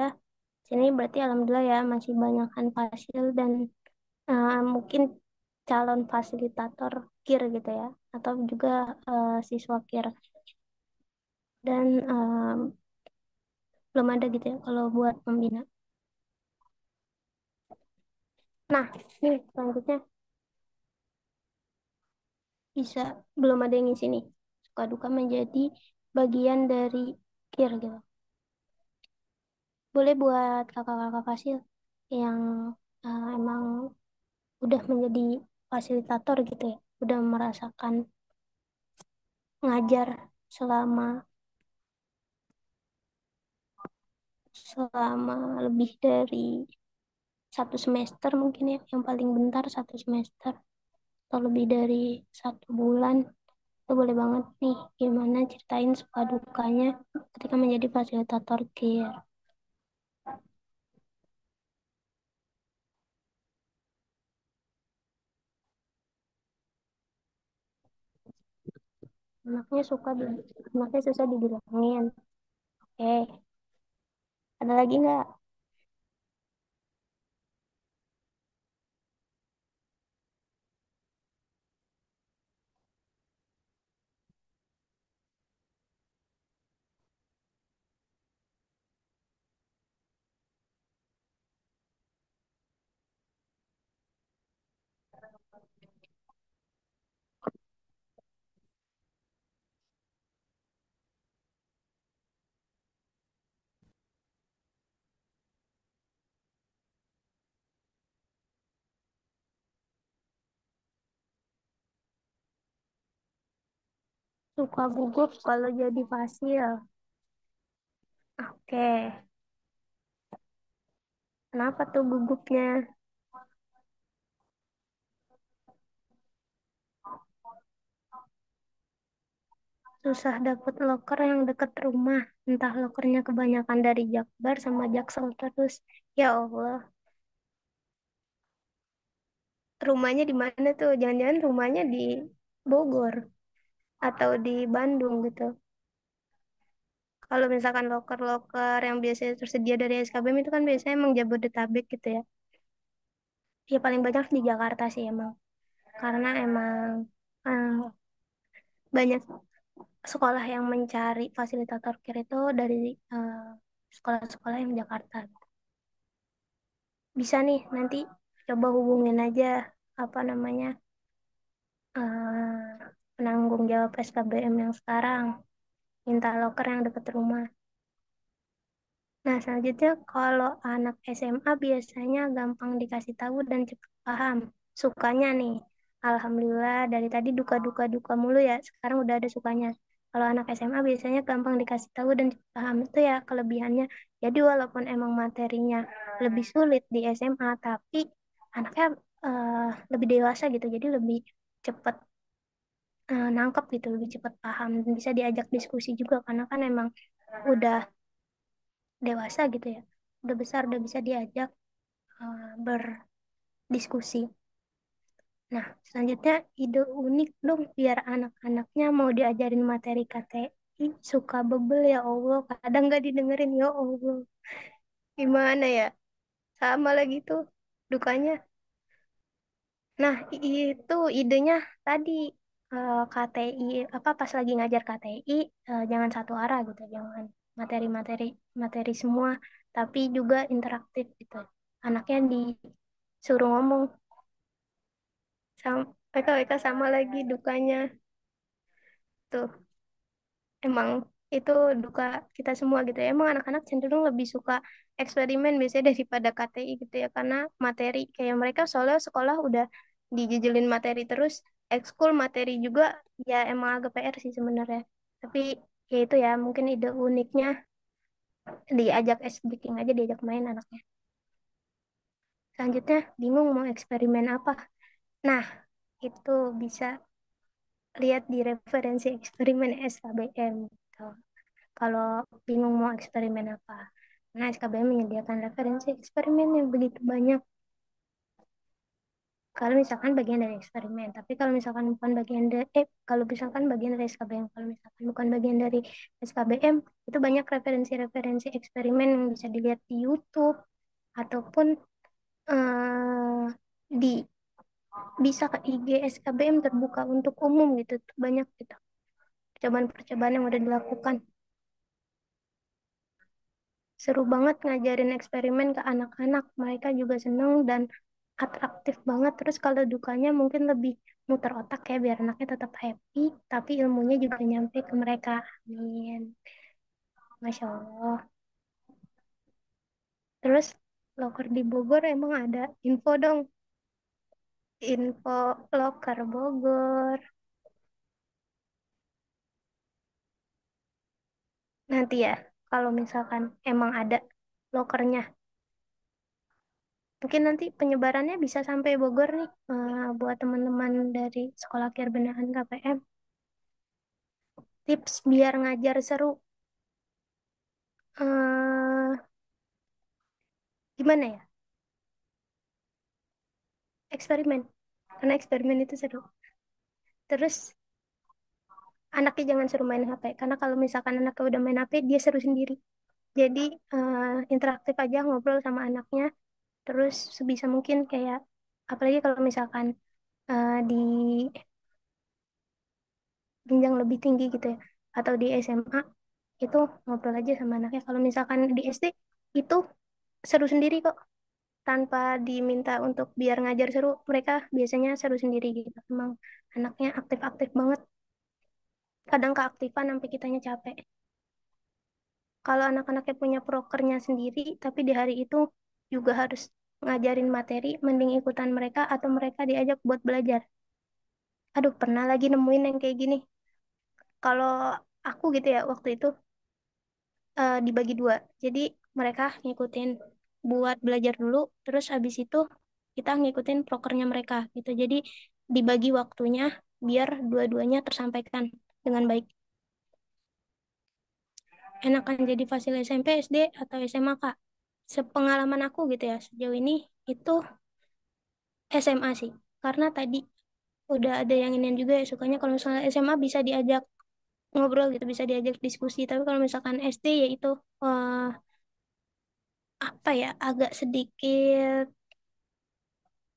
B: Sini berarti alhamdulillah ya masih banyakkan fasil dan mungkin calon fasilitator KIR gitu ya, atau juga siswa KIR. Dan belum ada gitu ya kalau buat pembina. Nah, nih selanjutnya bisa belum ada yang ngisi nih. Suka duka menjadi bagian dari KIR gitu. Boleh buat kakak-kakak fasil yang emang udah menjadi fasilitator gitu ya, udah merasakan ngajar selama selama lebih dari 1 semester mungkin ya, yang paling bentar 1 semester atau lebih dari 1 bulan. Itu boleh banget nih gimana ceritain suka dukanya ketika menjadi fasilitator care. Anaknya suka di, anaknya susah dibilangin. Oke, ada lagi nggak? Suka gugup kalau jadi fasil. Oke, kenapa tuh gugupnya? Susah dapet loker yang deket rumah. Entah lokernya kebanyakan dari Jakbar sama Jaksel terus. Ya Allah, rumahnya di mana tuh? Jangan-jangan rumahnya di Bogor atau di Bandung gitu. Kalau misalkan loker-loker yang biasanya tersedia dari SKBM itu kan biasanya emang Jabodetabek gitu ya. Ya paling banyak di Jakarta sih emang. Karena emang eh, banyak sekolah yang mencari fasilitator care itu dari eh, sekolah-sekolah yang Jakarta. Bisa nih nanti coba hubungin aja apa namanya eh, penanggung jawab SKBM yang sekarang. Minta loker yang dekat rumah. Nah, selanjutnya kalau anak SMA biasanya gampang dikasih tahu dan cepat paham. Sukanya nih, alhamdulillah dari tadi duka-duka mulu ya, sekarang udah ada sukanya. Kalau anak SMA biasanya gampang dikasih tahu dan cepat paham. Itu ya kelebihannya. Jadi walaupun emang materinya lebih sulit di SMA, tapi anaknya lebih dewasa gitu, jadi lebih cepat nangkep gitu, lebih cepat paham dan bisa diajak diskusi juga karena kan emang udah dewasa gitu ya, udah besar, udah bisa diajak berdiskusi. Nah, selanjutnya ide unik dong biar anak-anaknya mau diajarin materi KTI suka bebel ya Allah, kadang nggak didengerin ya Allah. Gimana ya? Sama lagi tuh dukanya. Nah, itu idenya tadi KTI apa pas lagi ngajar KTI jangan satu arah gitu, jangan materi-materi materi semua, tapi juga interaktif gitu. Anaknya disuruh ngomong sama mereka sama lagi dukanya tuh. Emang itu duka kita semua gitu ya. Emang anak-anak cenderung lebih suka eksperimen biasanya daripada KTI gitu ya. Karena materi kayak mereka soalnya sekolah udah dijejelin materi terus, ekskul materi juga ya emang agak PR sih sebenarnya. Tapi ya itu ya mungkin ide uniknya diajak ice breaking aja, diajak main anaknya. Selanjutnya bingung mau eksperimen apa. Nah, itu bisa lihat di referensi eksperimen SKBM. Kalau bingung mau eksperimen apa. Nah, SKBM menyediakan referensi eksperimen yang begitu banyak. kalau misalkan bagian dari eksperimen. Tapi kalau misalkan bukan bagian dari kalau misalkan bagian dari SKBM, kalau misalkan bukan bagian dari SKBM, itu banyak referensi-referensi eksperimen yang bisa dilihat di YouTube ataupun eh, di bisa ke IG SKBM terbuka untuk umum gitu. Tuh banyak gitu percobaan-percobaan yang udah dilakukan. Seru banget ngajarin eksperimen ke anak-anak. Mereka juga seneng dan atraktif banget. Terus kalau dukanya mungkin lebih muter otak ya biar anaknya tetap happy, tapi ilmunya juga nyampe ke mereka. Amin. Masya Allah. Terus loker di Bogor emang ada info dong. Info loker Bogor. Nanti ya, kalau misalkan emang ada lokernya. Mungkin nanti penyebarannya bisa sampai Bogor nih, buat teman-teman dari Sekolah Care Benahan KPM. Tips biar ngajar seru. eh Gimana ya? Eksperimen. Karena eksperimen itu seru. Terus anaknya jangan suruh main HP. Karena kalau misalkan anaknya udah main HP, dia seru sendiri. Jadi interaktif aja ngobrol sama anaknya. Terus sebisa mungkin kayak, apalagi kalau misalkan di jenjang lebih tinggi gitu ya. Atau di SMA, itu ngobrol aja sama anaknya. Kalau misalkan di SD, itu seru sendiri kok. Tanpa diminta untuk biar ngajar seru, mereka biasanya seru sendiri gitu. Emang anaknya aktif-aktif banget. Kadang keaktifan sampai kitanya capek. Kalau anak-anaknya punya prokernya sendiri, tapi di hari itu juga harus ngajarin materi, mending ikutan mereka atau mereka diajak buat belajar. Aduh, pernah lagi nemuin yang kayak gini. Kalau aku gitu ya, waktu itu dibagi dua. Jadi mereka ngikutin buat belajar dulu, terus habis itu kita ngikutin prokernya mereka gitu. Jadi dibagi waktunya biar dua-duanya tersampaikan dengan baik. Enakan jadi fasil SMP, SD, atau SMA, Kak? Sepengalaman aku gitu ya, sejauh ini itu SMA sih. Karena tadi udah ada yang ini juga ya, sukanya kalau misalnya SMA bisa diajak ngobrol gitu, bisa diajak diskusi. Tapi kalau misalkan SD ya itu eh, apa ya, agak sedikit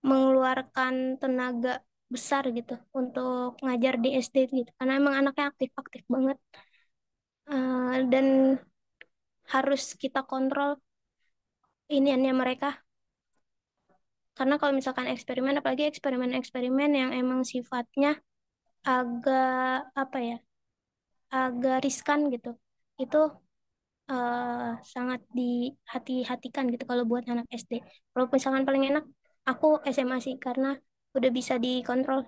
B: mengeluarkan tenaga besar gitu untuk ngajar di SD gitu. Karena emang anaknya aktif-aktif banget. Dan harus kita kontrol iniannya mereka. Karena kalau misalkan eksperimen, apalagi eksperimen-eksperimen yang emang sifatnya agak apa ya, agak riskan gitu, itu sangat dihati-hatikan gitu kalau buat anak SD. Kalau misalkan paling enak, aku SMA sih karena udah bisa dikontrol.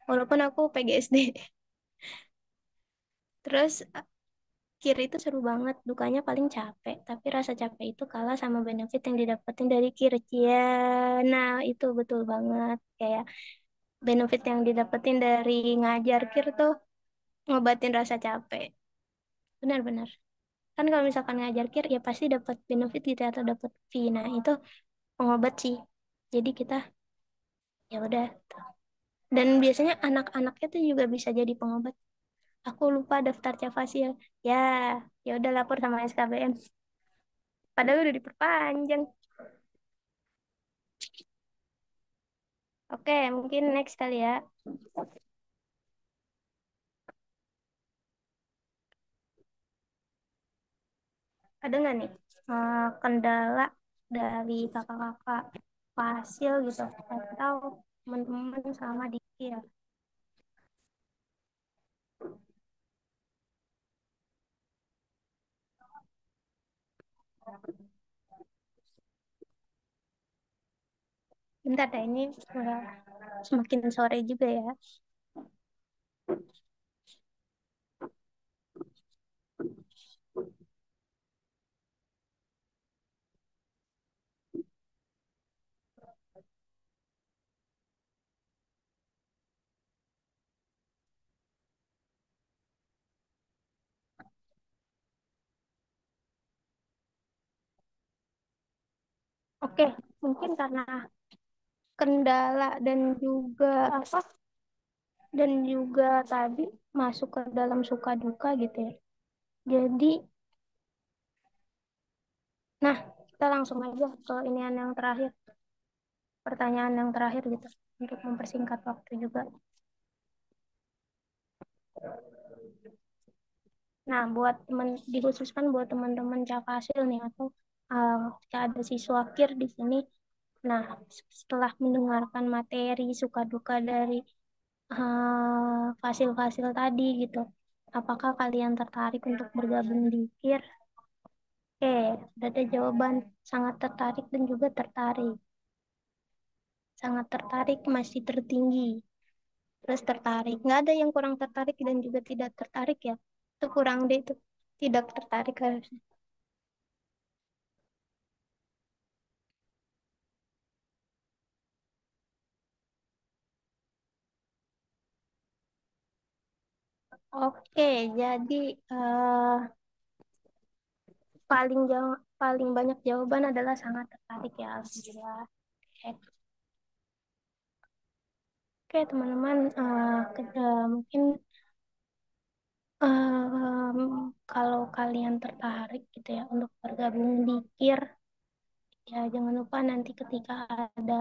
B: Walaupun aku PGSD. Terus kir itu seru banget, dukanya paling capek. Tapi rasa capek itu kalah sama benefit yang didapetin dari kir. Ya, nah itu betul banget. Kayak benefit yang didapetin dari ngajar kir tuh ngobatin rasa capek. Benar-benar. Kan kalau misalkan ngajar kir ya pasti dapat benefit gitu ya, atau dapat fee. Nah, itu pengobat sih. Jadi kita ya udah. Dan biasanya anak-anaknya tuh juga bisa jadi pengobat. Aku lupa daftar Cavasil. Ya, ya udah lapor sama SKBM. Padahal udah diperpanjang. Oke, mungkin next kali ya. Ada nggak nih kendala dari kakak-kakak Fasil gitu atau teman-teman sama di KIR? Bentar deh, ini udah semakin sore juga ya. Oke, mungkin karena kendala dan juga tadi masuk ke dalam suka duka gitu ya. Jadi, nah, kita langsung aja ke ini yang terakhir, pertanyaan yang terakhir gitu, untuk mempersingkat waktu juga. Nah, dikhususkan buat teman-teman Cakasil nih, atau jika ada siswa KIR di sini. Nah, setelah mendengarkan materi suka duka dari fasil-fasil tadi gitu, apakah kalian tertarik untuk bergabung di KIR? Oke, sudah ada jawaban sangat tertarik dan juga tertarik. Sangat tertarik masih tertinggi. Terus tertarik. Nggak ada yang kurang tertarik dan juga tidak tertarik ya. Itu kurang deh itu. Tidak tertarik harusnya. Oke, jadi eh, paling banyak jawaban adalah sangat tertarik ya. Alhamdulillah. Oke, oke, teman-teman, mungkin em, kalau kalian tertarik gitu ya untuk bergabung di KIR, ya jangan lupa nanti ketika ada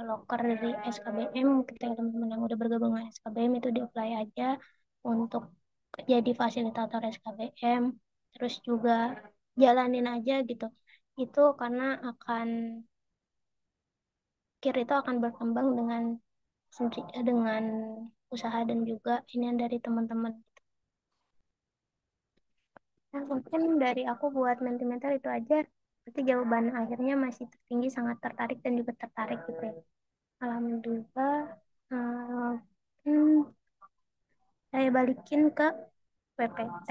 B: loker dari SKBM, kita teman-teman yang udah bergabung dengan SKBM itu di-apply aja untuk jadi fasilitator SKBM. Terus juga jalanin aja gitu. Itu karena KIR itu akan berkembang dengan usaha dan juga ini dari teman-teman. Nah, mungkin dari aku buat Mentimeter itu aja. Berarti jawaban akhirnya masih tertinggi, sangat tertarik dan juga tertarik gitu ya. Alhamdulillah. eh, hmm, saya balikin ke PPT.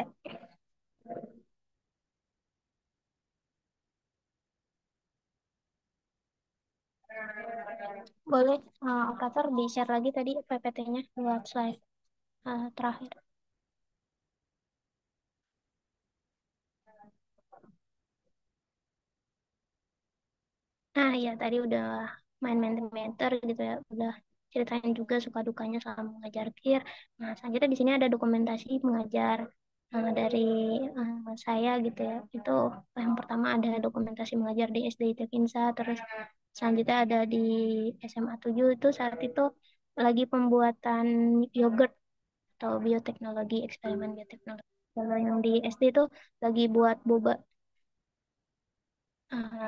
B: Boleh, operator di-share lagi tadi PPT-nya buat slide terakhir. Nah, ya tadi udah main Mentimeter gitu ya, udah ceritain juga suka dukanya selama mengajar KIR. Nah, selanjutnya di sini ada dokumentasi mengajar dari saya gitu ya. Itu yang pertama ada dokumentasi mengajar di SD Tekinsa, terus selanjutnya ada di SMA 7 itu saat itu lagi pembuatan yogurt atau bioteknologi, eksperimen bioteknologi. Kalau yang di SD itu lagi buat boba.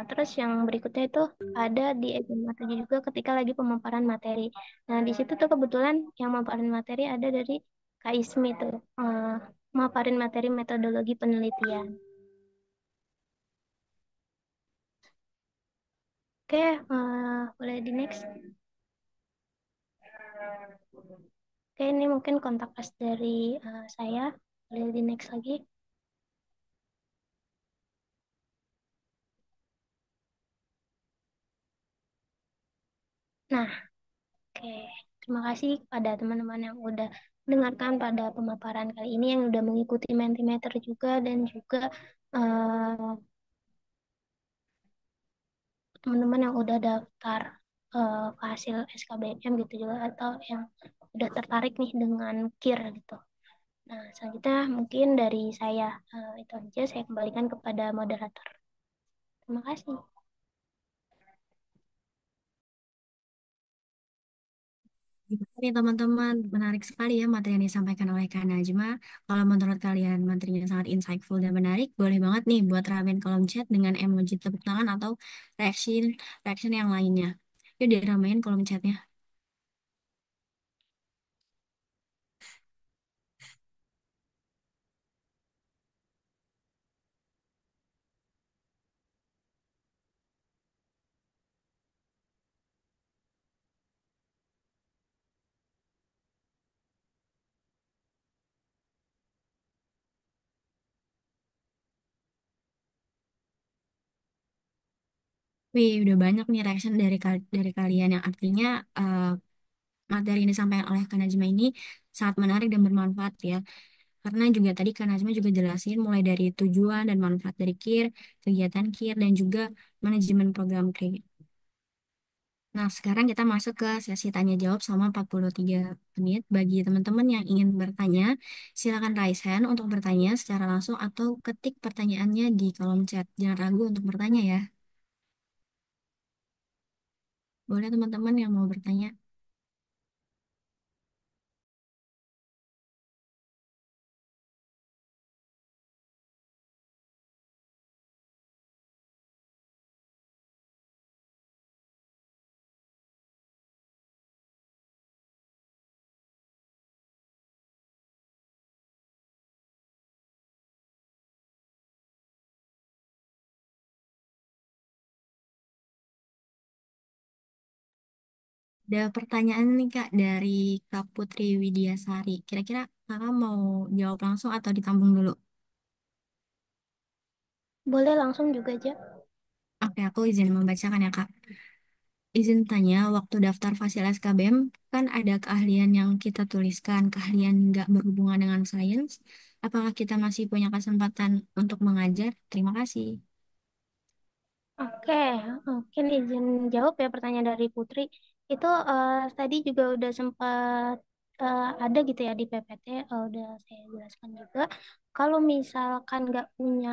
B: Terus yang berikutnya itu ada di SMA 7 juga ketika lagi pemaparan materi. Nah, di situ tuh kebetulan yang memaparin materi ada dari Kak Ismi tuh, memaparin materi metodologi penelitian. Oke, boleh di next. Oke, ini mungkin kontak us dari saya. Boleh di next lagi. Nah, oke. Terima kasih pada teman-teman yang udah mendengarkan pada pemaparan kali ini, yang udah mengikuti Mentimeter juga, dan juga eh, teman-teman yang udah daftar hasil SKBM gitu juga, atau yang udah tertarik nih dengan KIR gitu. Nah, selanjutnya mungkin dari saya itu aja, saya kembalikan kepada moderator. Terima kasih.
A: Gimana nih teman-teman, menarik sekali ya materi yang disampaikan oleh Kak Najma. Kalau menurut kalian materinya sangat insightful dan menarik, boleh banget nih buat ramein kolom chat dengan emoji tepuk tangan atau reaction reaction yang lainnya. Yuk diramein kolom chatnya. Wih, udah banyak nih reaction dari kalian yang artinya materi yang disampaikan oleh Kak Najma ini sangat menarik dan bermanfaat ya. Karena juga tadi Kak Najma juga jelasin mulai dari tujuan dan manfaat dari KIR, kegiatan KIR, dan juga manajemen program KIR. Nah, sekarang kita masuk ke sesi tanya jawab selama 43 menit. Bagi teman-teman yang ingin bertanya, silakan raise hand untuk bertanya secara langsung atau ketik pertanyaannya di kolom chat. Jangan ragu untuk bertanya ya. Boleh teman-teman yang mau bertanya? Ada pertanyaan nih Kak dari Kak Putri Widiasari. Kira-kira Kakak mau jawab langsung atau ditambung dulu?
B: Boleh langsung juga aja.
A: Oke, aku izin membacakan ya Kak. Izin tanya, waktu daftar fasil SKBM kan ada keahlian yang kita tuliskan, keahlian nggak berhubungan dengan sains. Apakah kita masih punya kesempatan untuk mengajar? Terima kasih.
B: Oke, mungkin izin jawab ya pertanyaan dari Putri. Itu tadi juga udah sempat ada gitu ya di PPT, udah saya jelaskan juga. Kalau misalkan nggak punya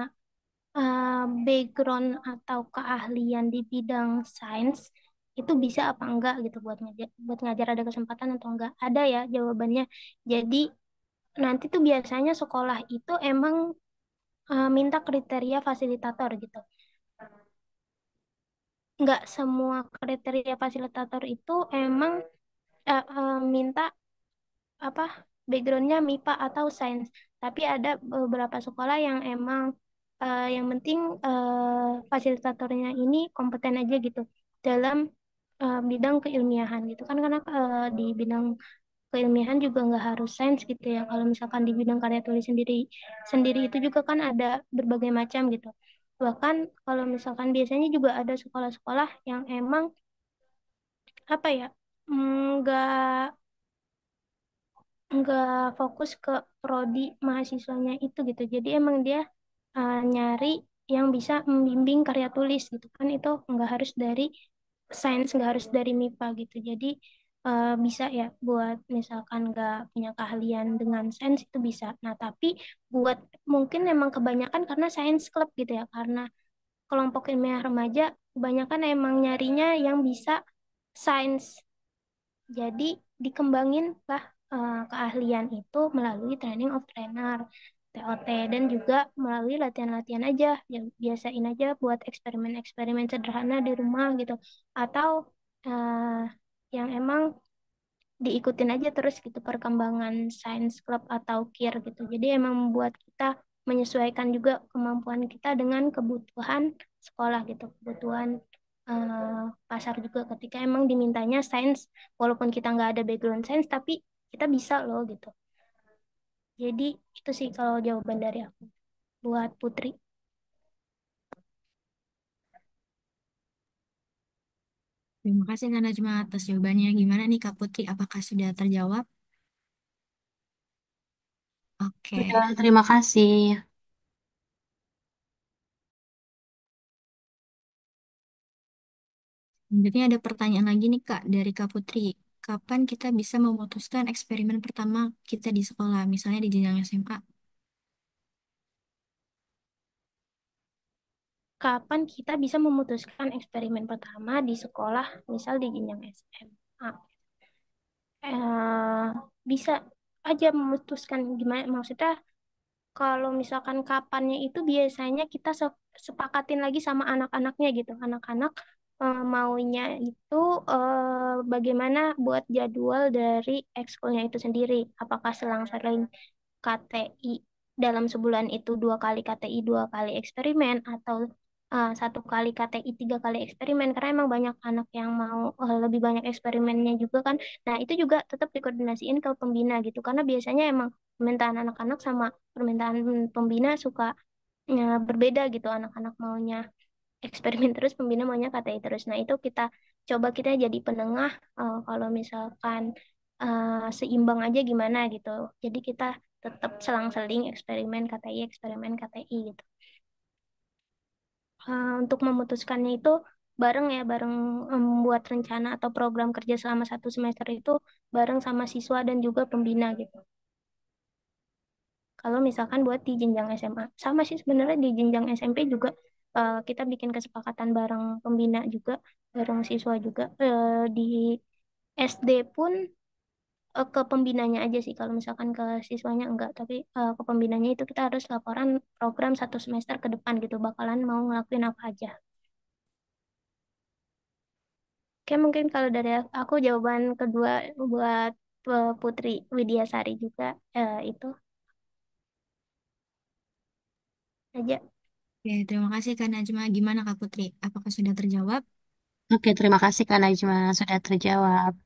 B: eh, background atau keahlian di bidang sains, itu bisa apa enggak gitu buat ngajar ada kesempatan atau enggak? Ada ya jawabannya. Jadi nanti tuh biasanya sekolah itu emang minta kriteria fasilitator gitu. Nggak semua kriteria fasilitator itu emang minta apa backgroundnya MIPA atau sains. Tapi ada beberapa sekolah yang emang yang penting fasilitatornya ini kompeten aja gitu dalam bidang keilmiahan gitu kan karena di bidang keilmiahan juga nggak harus sains gitu ya. Kalau misalkan di bidang karya tulis sendiri sendiri itu juga kan ada berbagai macam gitu. Bahkan kalau misalkan biasanya juga ada sekolah-sekolah yang emang apa ya nggak fokus ke prodi mahasiswanya itu gitu. Jadi emang dia nyari yang bisa membimbing karya tulis gitu kan itu nggak harus dari sains nggak harus dari MIPA gitu. Jadi bisa ya buat misalkan nggak punya keahlian dengan sains itu bisa. Nah tapi buat mungkin emang kebanyakan karena sains club gitu ya karena kelompok ilmiah remaja kebanyakan emang nyarinya yang bisa sains jadi dikembangin lah keahlian itu melalui training of trainer TOT dan juga melalui latihan-latihan aja yang biasain aja buat eksperimen-eksperimen sederhana di rumah gitu atau eh, yang emang diikutin aja terus gitu perkembangan science club atau KIR gitu. Jadi emang membuat kita menyesuaikan juga kemampuan kita dengan kebutuhan sekolah gitu, kebutuhan pasar juga ketika emang dimintanya sains, walaupun kita nggak ada background sains, tapi kita bisa loh gitu. Jadi itu sih kalau jawaban dari aku buat Putri.
A: Terima kasih Kak Najma atas jawabannya. Gimana nih Kak Putri? Apakah sudah terjawab?
C: Sudah,
A: Oke.
C: terima kasih.
A: Selanjutnya ada pertanyaan lagi nih Kak dari Kak Putri. Kapan kita bisa memutuskan eksperimen pertama kita di sekolah, misalnya di jenjang SMA?
B: Kapan kita bisa memutuskan eksperimen pertama di sekolah, misal di jenjang SMA? eh Bisa aja memutuskan gimana maksudnya kalau misalkan kapannya itu biasanya kita sepakatin lagi sama anak-anaknya gitu anak-anak maunya itu bagaimana buat jadwal dari ekskulnya itu sendiri apakah selang-seling KTI dalam sebulan itu 2 kali KTI 2 kali eksperimen atau 1 kali KTI 3 kali eksperimen karena emang banyak anak yang mau lebih banyak eksperimennya juga kan. Nah itu juga tetap dikoordinasiin ke pembina gitu karena biasanya emang permintaan anak-anak sama permintaan pembina suka berbeda gitu anak-anak maunya eksperimen terus pembina maunya KTI terus nah itu kita jadi penengah kalau misalkan seimbang aja gimana gitu jadi kita tetap selang-seling eksperimen KTI gitu. Untuk memutuskannya itu bareng ya, bareng membuat rencana atau program kerja selama 1 semester itu bareng sama siswa dan juga pembina gitu. Kalau misalkan buat di jenjang SMA, sama sih sebenarnya di jenjang SMP juga kita bikin kesepakatan bareng pembina juga, bareng siswa juga. Di SD pun ke pembinanya aja sih, kalau misalkan ke siswanya enggak, tapi ke pembinanya itu kita harus laporan program 1 semester ke depan gitu, bakalan mau ngelakuin apa aja. Oke, mungkin kalau dari aku jawaban kedua buat Putri Widiasari juga itu aja.
A: Oke, terima kasih Kak Najma. Gimana Kak Putri? Apakah sudah terjawab?
C: Oke, terima kasih Kak Najma sudah terjawab.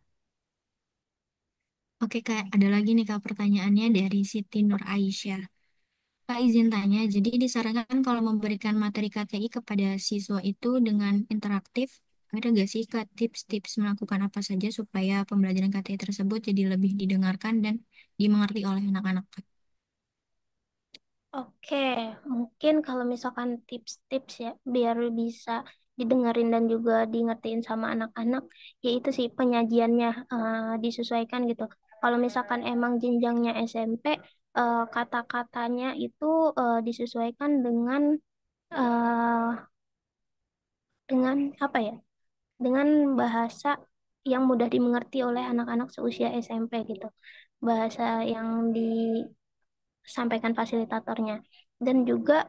A: Oke Kak, ada lagi nih Kak pertanyaannya dari Siti Nur Aisyah. Kak izin tanya, jadi disarankan kalau memberikan materi KTI kepada siswa itu dengan interaktif, ada nggak sih Kak tips-tips melakukan apa saja supaya pembelajaran KTI tersebut jadi lebih didengarkan dan dimengerti oleh anak-anak? Kak?
B: Oke, mungkin kalau misalkan tips-tips ya, biar bisa didengerin dan juga diingetin sama anak-anak, yaitu sih penyajiannya disesuaikan gitu. Kalau misalkan emang jenjangnya SMP, kata-katanya itu disesuaikan eh, dengan apa ya? Dengan bahasa yang mudah dimengerti oleh anak-anak seusia SMP gitu. Bahasa yang disampaikan fasilitatornya. Dan juga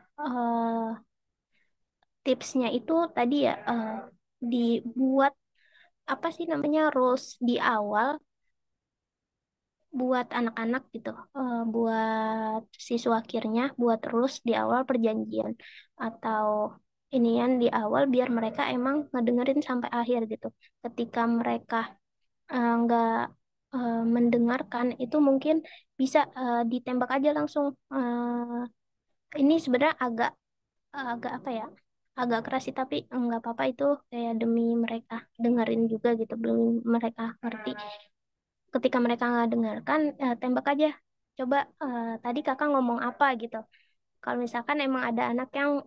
B: tipsnya itu tadi ya, dibuat apa sih namanya, rules di awal buat anak-anak gitu. Buat siswa akhirnya buat rules di awal perjanjian atau inian di awal biar mereka emang ngedengerin sampai akhir gitu. Ketika mereka nggak mendengarkan itu mungkin bisa ditembak aja langsung. Ini sebenarnya agak agak apa ya, agak keras sih, tapi nggak apa-apa, itu kayak demi mereka dengerin juga gitu, demi mereka ngerti. Ketika mereka nggak dengarkan, tembak aja, coba tadi kakak ngomong apa gitu. Kalau misalkan emang ada anak yang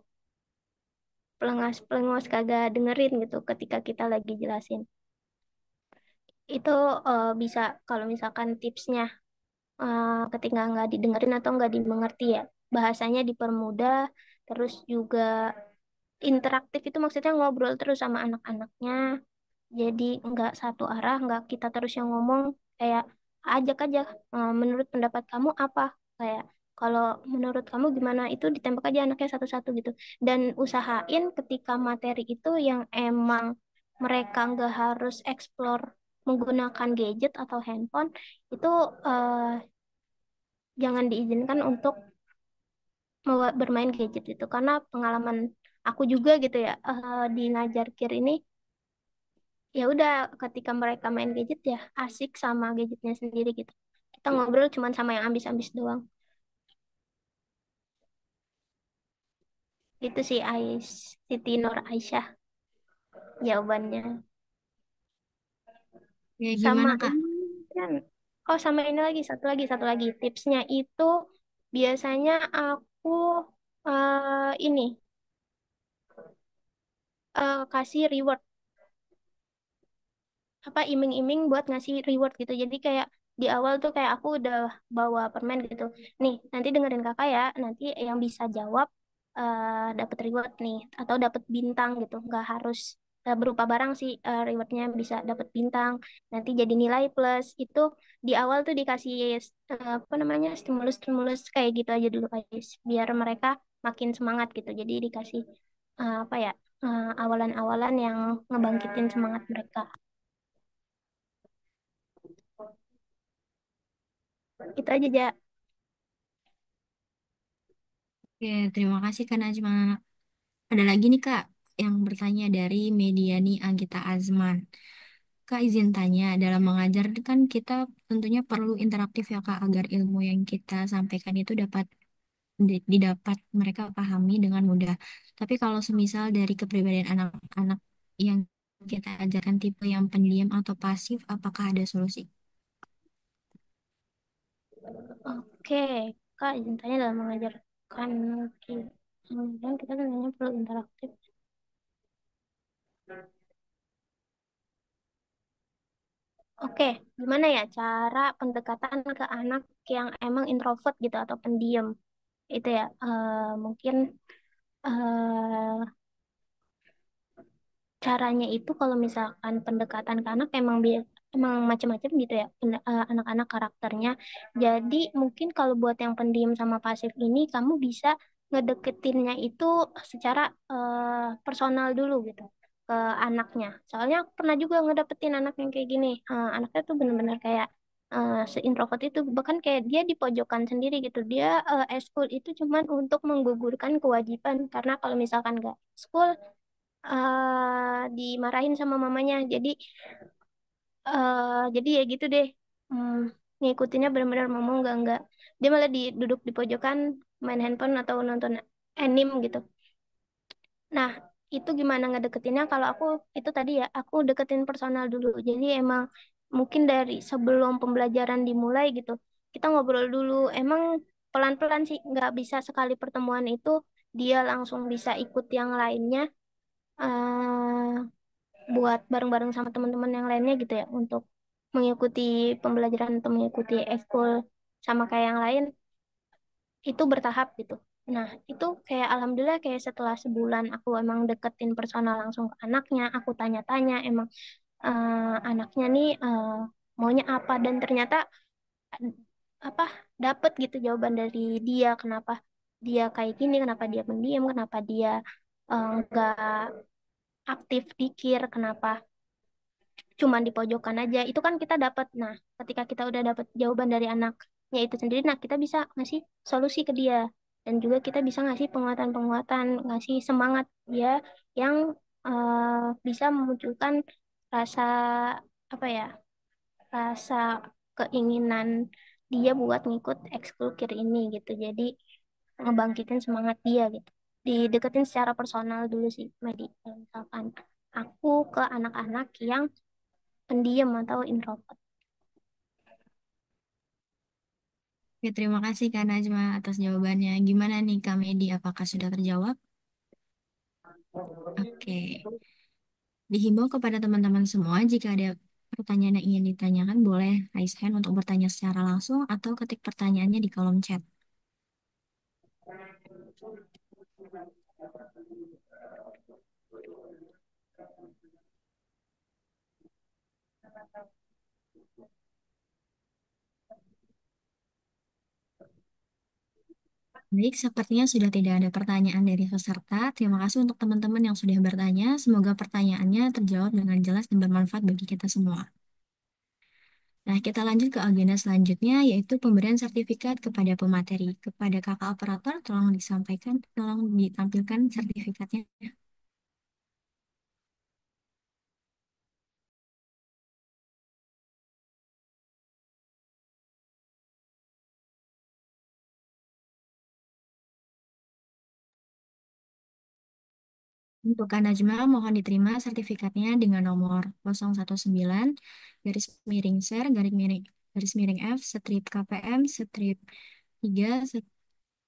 B: pelengos kagak dengerin gitu ketika kita lagi jelasin, itu bisa, kalau misalkan tipsnya ketika nggak didengerin atau nggak dimengerti ya, bahasanya dipermudah, terus juga interaktif itu maksudnya ngobrol terus sama anak-anaknya. Jadi nggak satu arah, nggak kita terus yang ngomong, kayak ajak aja, menurut pendapat kamu apa? Kayak kalau menurut kamu gimana, itu ditembak aja anaknya satu-satu gitu. Dan usahain ketika materi itu yang emang mereka nggak harus explore menggunakan gadget atau handphone, itu jangan diizinkan untuk bermain gadget itu, karena pengalaman aku juga gitu ya, di ngajar kir ini, ya udah, ketika mereka main gadget ya asik sama gadgetnya sendiri gitu, kita ngobrol cuman sama yang ambis-ambis doang. Itu sih Siti Nur Aisyah jawabannya.
A: Ya
B: Sama
A: gimana Kak?
B: ini kan, oh sama ini lagi, satu lagi tipsnya itu, biasanya aku ini kasih reward, apa, iming-iming buat ngasih reward gitu. Jadi kayak di awal tuh kayak aku udah bawa permen gitu. Nih, nanti dengerin kakak ya. Nanti yang bisa jawab dapat reward nih, atau dapat bintang gitu. Nggak harus berupa barang sih, rewardnya bisa dapat bintang. Nanti jadi nilai plus. Itu di awal tuh dikasih apa namanya, stimulus-stimulus kayak gitu aja dulu guys, biar mereka makin semangat gitu. Jadi dikasih apa ya, awalan-awalan yang ngebangkitin semangat mereka. Itu aja, Ja.
A: Oke, terima kasih Kak Najma. Ada lagi nih Kak yang bertanya dari Mediani Anggita Azman. Kak izin tanya, dalam mengajar kan kita tentunya perlu interaktif ya Kak agar ilmu yang kita sampaikan itu dapat didapat mereka pahami dengan mudah. Tapi kalau semisal dari kepribadian anak-anak yang kita ajarkan tipe yang pendiam atau pasif, apakah ada solusi?
B: Oke, Kak, izin tanya, dalam mengajarkan kemudian kita tentunya perlu interaktif. Oke, gimana ya cara pendekatan ke anak yang emang introvert gitu atau pendiam? Itu ya, mungkin eh, caranya itu kalau misalkan pendekatan ke anak emang macam-macam gitu ya anak-anak karakternya. Jadi mungkin kalau buat yang pendiam sama pasif ini kamu bisa ngedeketinnya itu secara personal dulu gitu ke anaknya. Soalnya aku pernah juga ngedapetin anak yang kayak gini. Anaknya tuh bener-bener kayak seintrovert itu, bahkan kayak dia di pojokan sendiri gitu. Dia eskul itu cuman untuk menggugurkan kewajiban, karena kalau misalkan nggak school dimarahin sama mamanya. Jadi ya gitu deh. Hmm, ngikutinnya benar-benar mau mau enggak. Dia malah duduk di pojokan main handphone atau nonton anime gitu. Nah, itu gimana ngedeketinnya? Kalau aku itu tadi ya, aku deketin personal dulu. Jadi emang mungkin dari sebelum pembelajaran dimulai gitu, kita ngobrol dulu. Emang pelan-pelan sih, nggak bisa sekali pertemuan itu dia langsung bisa ikut yang lainnya. Buat bareng-bareng sama teman-teman yang lainnya gitu ya, untuk mengikuti pembelajaran atau mengikuti ekskul sama kayak yang lain, itu bertahap gitu. Nah, itu kayak alhamdulillah kayak setelah sebulan aku emang deketin personal langsung ke anaknya, aku tanya-tanya emang anaknya nih maunya apa, dan ternyata eh, apa dapet gitu jawaban dari dia, kenapa dia kayak gini, kenapa dia pendiam, kenapa dia nggak aktif dikir, kenapa cuman di pojokan aja. Itu kan kita dapat. Nah, ketika kita udah dapat jawaban dari anaknya itu sendiri, nah kita bisa ngasih solusi ke dia, dan juga kita bisa ngasih penguatan-penguatan, ngasih semangat dia yang bisa memunculkan rasa apa ya, rasa keinginan dia buat ngikut ekskul kir ini gitu. Jadi ngebangkitin semangat dia gitu. Dideketin secara personal dulu sih, Medi. Kalau misalkan aku ke anak-anak yang pendiam atau introvert.
A: Oke, terima kasih Kak Najma atas jawabannya. Gimana nih Kak Medi, apakah sudah terjawab? Oke. Dihimbau kepada teman-teman semua, jika ada pertanyaan yang ingin ditanyakan, boleh raise hand untuk bertanya secara langsung atau ketik pertanyaannya di kolom chat. Baik, sepertinya sudah tidak ada pertanyaan dari peserta. Terima kasih untuk teman-teman yang sudah bertanya. Semoga pertanyaannya terjawab dengan jelas dan bermanfaat bagi kita semua. Nah, kita lanjut ke agenda selanjutnya, yaitu pemberian sertifikat kepada pemateri. Kepada kakak operator, tolong disampaikan, tolong ditampilkan sertifikatnya. Untuk Kak Najma, mohon diterima sertifikatnya dengan nomor 019 garis miring ser garis miring F strip KPM strip 3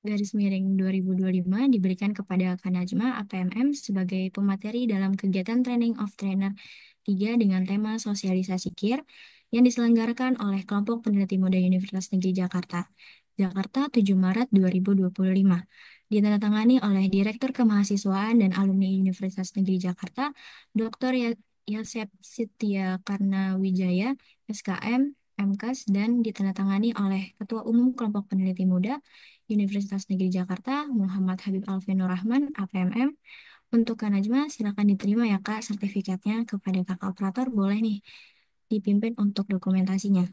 A: garis miring 2025 diberikan kepada Kak Najma APMM sebagai pemateri dalam kegiatan Training of Trainer 3 dengan tema sosialisasi KIR yang diselenggarakan oleh kelompok peneliti muda Universitas Negeri Jakarta. Jakarta 7 Maret 2025. Ditandatangani oleh Direktur Kemahasiswaan dan Alumni Universitas Negeri Jakarta, Dr. Yasep Setia Karnawijaya, SKM, MKes, dan ditandatangani oleh Ketua Umum Kelompok Peneliti Muda Universitas Negeri Jakarta, Muhammad Habib Alvinur Rahman, APMM. Untuk Kak Najma, silakan diterima ya Kak sertifikatnya. Kepada Kakak Operator, boleh nih dipimpin untuk dokumentasinya.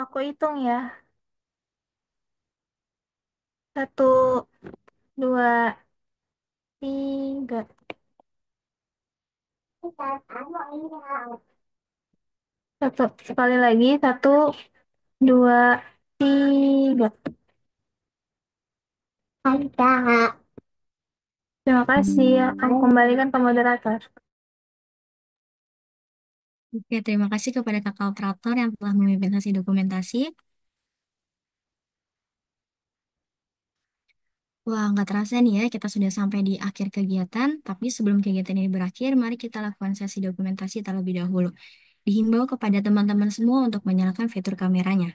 B: Aku hitung ya. Satu, dua, tiga.
D: Satu, sekali lagi, satu, dua, tiga. Ada. Terima kasih. Aku kembalikan ke moderator.
A: Oke, terima kasih kepada kakak operator yang telah memimpin sesi dokumentasi. Wah, nggak terasa nih ya, kita sudah sampai di akhir kegiatan. Tapi sebelum kegiatan ini berakhir, mari kita lakukan sesi dokumentasi terlebih dahulu. Dihimbau kepada teman-teman semua untuk menyalakan fitur kameranya.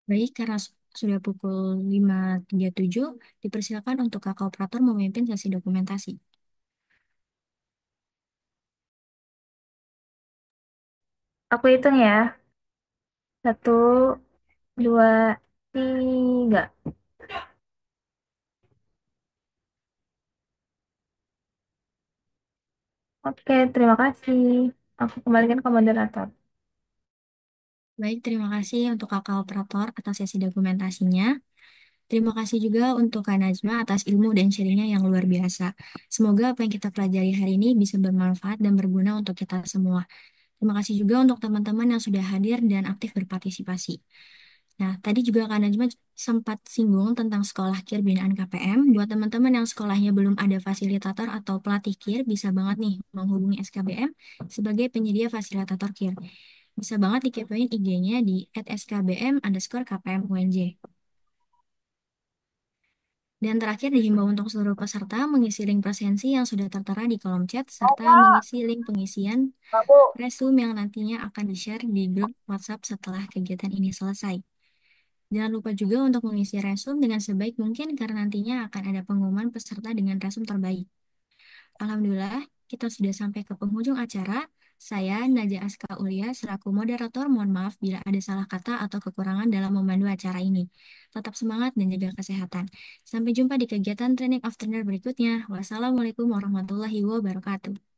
A: Baik, karena sudah pukul 5.37, dipersilakan untuk kakak operator memimpin sesi dokumentasi.
D: Aku hitung ya. Satu, dua, tiga. Oke, terima kasih. Aku kembalikan ke moderator.
A: Baik, terima kasih untuk kakak operator atas sesi dokumentasinya. Terima kasih juga untuk Kak Najma atas ilmu dan sharingnya yang luar biasa. Semoga apa yang kita pelajari hari ini bisa bermanfaat dan berguna untuk kita semua. Terima kasih juga untuk teman-teman yang sudah hadir dan aktif berpartisipasi. Nah, tadi juga Kak Najma sempat singgung tentang sekolah KIR binaan KPM. Buat teman-teman yang sekolahnya belum ada fasilitator atau pelatih KIR, bisa banget nih menghubungi SKBM sebagai penyedia fasilitator KIR. Bisa banget dikepoin IG-nya di @skbm_KPM UNJ. Dan terakhir dihimbau untuk seluruh peserta mengisi link presensi yang sudah tertera di kolom chat serta mengisi link pengisian resume yang nantinya akan di-share di grup WhatsApp setelah kegiatan ini selesai. Jangan lupa juga untuk mengisi resume dengan sebaik mungkin karena nantinya akan ada pengumuman peserta dengan resume terbaik. Alhamdulillah, kita sudah sampai ke penghujung acara. Saya, Naja Aska Ulia, selaku moderator, mohon maaf bila ada salah kata atau kekurangan dalam memandu acara ini. Tetap semangat dan jaga kesehatan. Sampai jumpa di kegiatan training afternoon berikutnya. Wassalamualaikum warahmatullahi wabarakatuh.